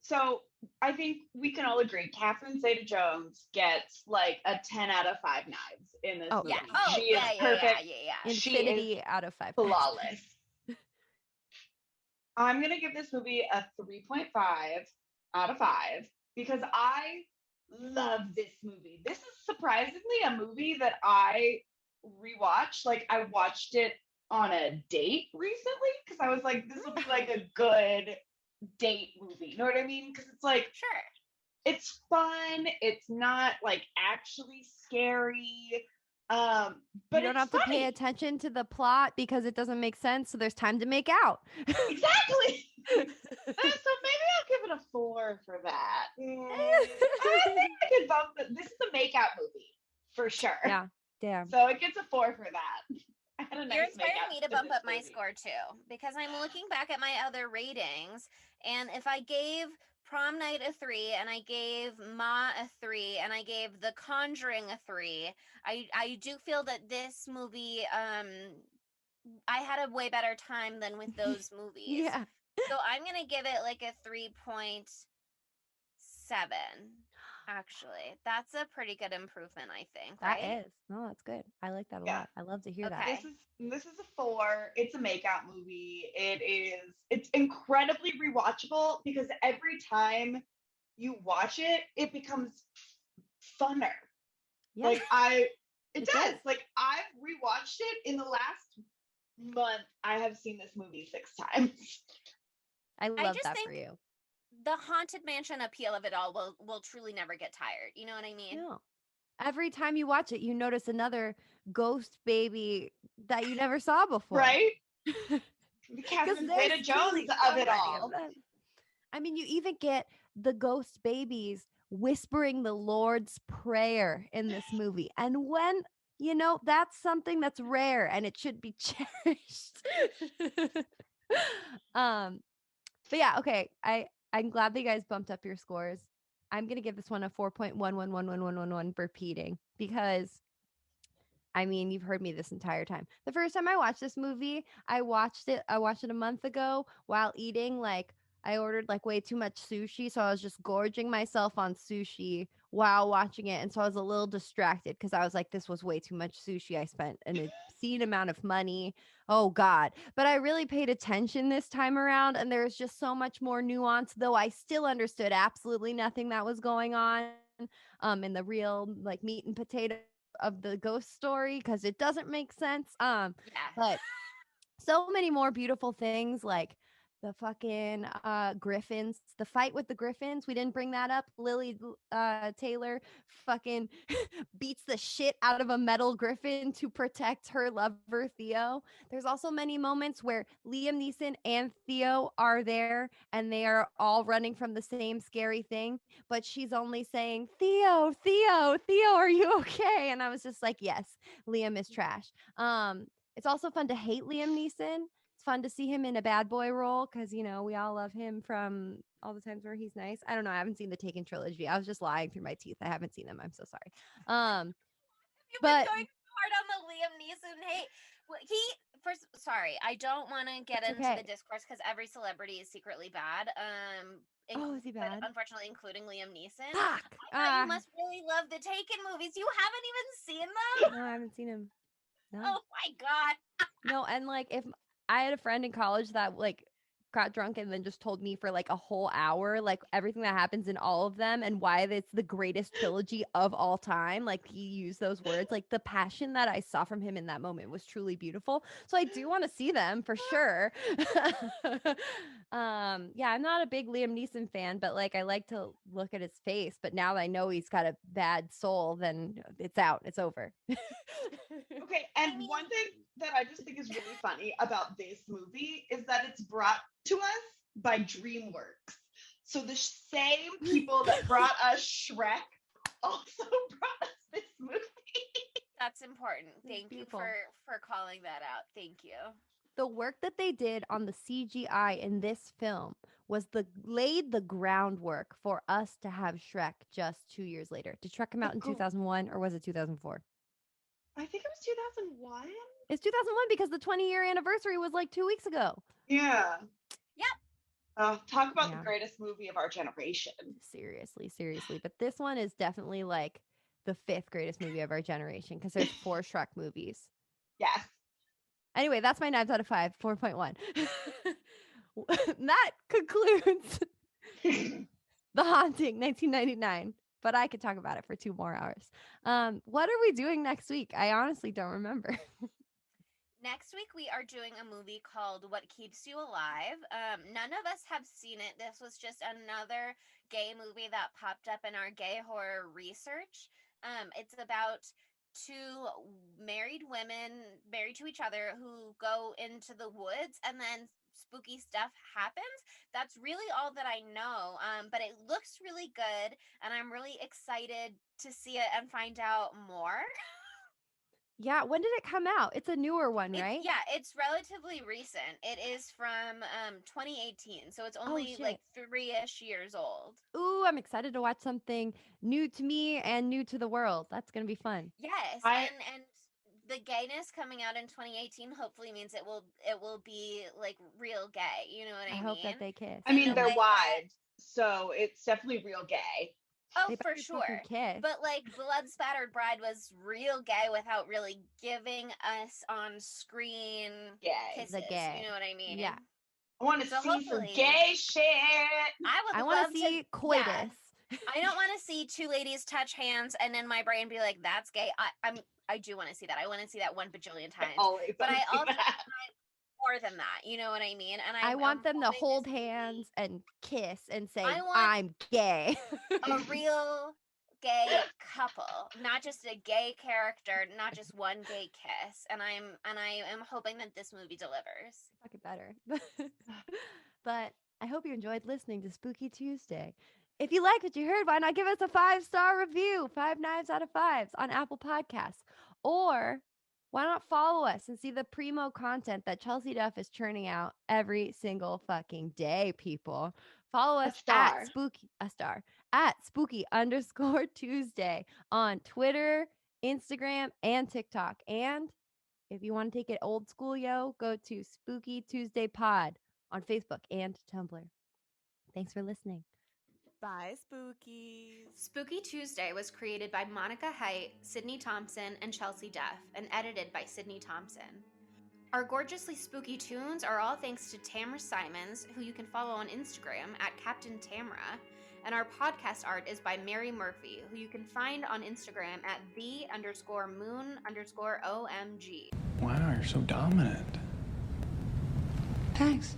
So I think we can all agree Catherine Zeta-Jones gets like a 10 out of 5 knives in this movie. She is perfect. Infinity out of 5. Flawless. I'm going to give this movie a 3.5 out of 5 because I love this movie. This is surprisingly a movie that I rewatched. Like, I watched it on a date recently because I was like, this will be like a good date movie. You know what I mean? Because it's like, it's fun. It's not like actually scary. But you don't have to pay attention to the plot because it doesn't make sense. So there's time to make out. Exactly. So maybe I'll give it a 4 for that. I think I could bump it. This is a makeout movie for sure. Yeah. Damn. So it gets a 4 for that. I had a nice You're inspiring makeout me to bump up my movie. score too, because I'm looking back at my other ratings, and if I gave Prom Night a 3, and I gave Ma a 3, and I gave The Conjuring a 3, I do feel that this movie, I had a way better time than with those movies. Yeah. So I'm gonna give it like a 3.7. Actually, that's a pretty good improvement, I think. That right? is. No, that's good. I like that a lot. I love to hear that. This is a 4. It's a makeout movie. It's incredibly rewatchable because every time you watch it, it becomes funner. Yeah. Like it does. Like I've rewatched it in the last month. I have seen this movie 6 times. I love that for you. The haunted mansion appeal of it all will truly never get tired. You know what I mean? No. Every time you watch it, you notice another ghost baby that you never saw before. Right? The Catherine Zeta-Jones of it all. I mean, you even get the ghost babies whispering the Lord's Prayer in this movie. And when, that's something that's rare and it should be cherished. But yeah, okay. I'm glad that you guys bumped up your scores. I'm going to give this one a 4.111111 repeating because, I mean, you've heard me this entire time. The first time I watched this movie, I watched it a month ago while eating. Like, I ordered like way too much sushi. So I was just gorging myself on sushi while watching it. And so I was a little distracted because I was like, this was way too much sushi I spent in a obscene amount of money. Oh God. But I really paid attention this time around, and there was just so much more nuance, though I still understood absolutely nothing that was going on in the real like meat and potato of the ghost story, because it doesn't make sense. Yeah. But so many more beautiful things, like the fucking griffins, the fight with the griffins. We didn't bring that up. Lily Taylor fucking beats the shit out of a metal griffin to protect her lover Theo. There's also many moments where Liam Neeson and Theo are there and they are all running from the same scary thing, but she's only saying, Theo, Theo, Theo, are you okay? And I was just like, yes, Liam is trash. It's also fun to hate Liam Neeson. It's fun to see him in a bad boy role because, you know, we all love him from all the times where he's nice. I don't know. I haven't seen the Taken trilogy. I was just lying through my teeth. I haven't seen them. I'm so sorry. You've been But going hard on the Liam Neeson hate. He first. Sorry, I don't want to get it's into the okay. discourse because every celebrity is secretly bad. Oh, is he But bad? unfortunately, including Liam Neeson. Fuck. I thought you must really love the Taken movies. You haven't even seen them. No, I haven't seen him. No. Oh my god. No, and like if I had a friend in college that like got drunk and then just told me for like a whole hour like everything that happens in all of them and why it's the greatest trilogy of all time, like he used those words, like the passion that I saw from him in that moment was truly beautiful. So I do want to see them for sure. Yeah, I'm not a big Liam Neeson fan, but like I like to look at his face, but now that I know he's got a bad soul, then it's out, it's over. Okay, and I mean, one thing that I just think is really funny about this movie is that it's brought to us by DreamWorks. So the same people that brought us Shrek also brought us this movie. that's important. It's Thank you beautiful. for calling that out. Thank you. The work that they did on the CGI in this film was laid the groundwork for us to have Shrek just 2 years later. Did Shrek come The out in gr- 2001 or was it 2004? I think it was 2001. It's 2001 because the 20-year anniversary was like 2 weeks ago. Yeah. Yep. Talk about the Yeah. greatest movie of our generation. Seriously, seriously. But this one is definitely like the fifth greatest movie of our generation because there's 4 Shrek movies. Yes. Anyway, that's my 9 out of 5, 4.1. That concludes The Haunting, 1999. But I could talk about it for 2 more hours. What are we doing next week? I honestly don't remember. Next week we are doing a movie called What Keeps You Alive. None of us have seen it. This was just another gay movie that popped up in our gay horror research. It's about two married women married to each other who go into the woods and then spooky stuff happens. That's really all that I know. But it looks really good and I'm really excited to see it and find out more. Yeah, when did it come out? It's a newer one, right? It's relatively recent. It is from 2018, so it's Oh only like shit. 3-ish years old. Ooh, I'm excited to watch something new to me and new to the world. That's going to be fun. Yes, I and the gayness coming out in 2018 hopefully means it will be like real gay. You know what I I hope that mean? they kiss. I In mean a they're way that wives, so it's definitely real gay. oh They for better fucking sure. kiss. But like Blood Spattered Bride was real gay without really giving us on screen Gay. kisses. The You gay. know what I mean? Yeah. I want to So see some hopefully gay shit. I I would want love to to see yeah. coitus. I don't want to see two ladies touch hands and then my brain be like, "That's gay." I do want to see that. I want to see that 1 bajillion I times. always But want I to see also that. more than that. You know what I mean? And I I'm want them to hoping this hold movie. hands and kiss and say, I want I'm gay. a real gay couple, not just a gay character, not just one gay kiss. And I am hoping that this movie delivers. Fucking better. But I hope you enjoyed listening to Spooky Tuesday. If you liked what you heard, why not give us a 5-star review, 5 knives out of fives on Apple Podcasts? Or why not follow us and see the primo content that Chelsea Duff is churning out every single fucking day, people? Follow A us star. at spooky underscore Tuesday on Twitter, Instagram, and TikTok. And if you want to take it old school, yo, go to Spooky Tuesday Pod on Facebook and Tumblr. Thanks for listening. Bye, Spookies. Spooky Tuesday was created by Monica Height, Sydney Thompson, and Chelsea Duff, and edited by Sydney Thompson. Our gorgeously spooky tunes are all thanks to Tamara Simons, who you can follow on Instagram at Captain Tamara, and our podcast art is by Mary Murphy, who you can find on Instagram at the_moon_OMG. Wow, you're so dominant. Thanks.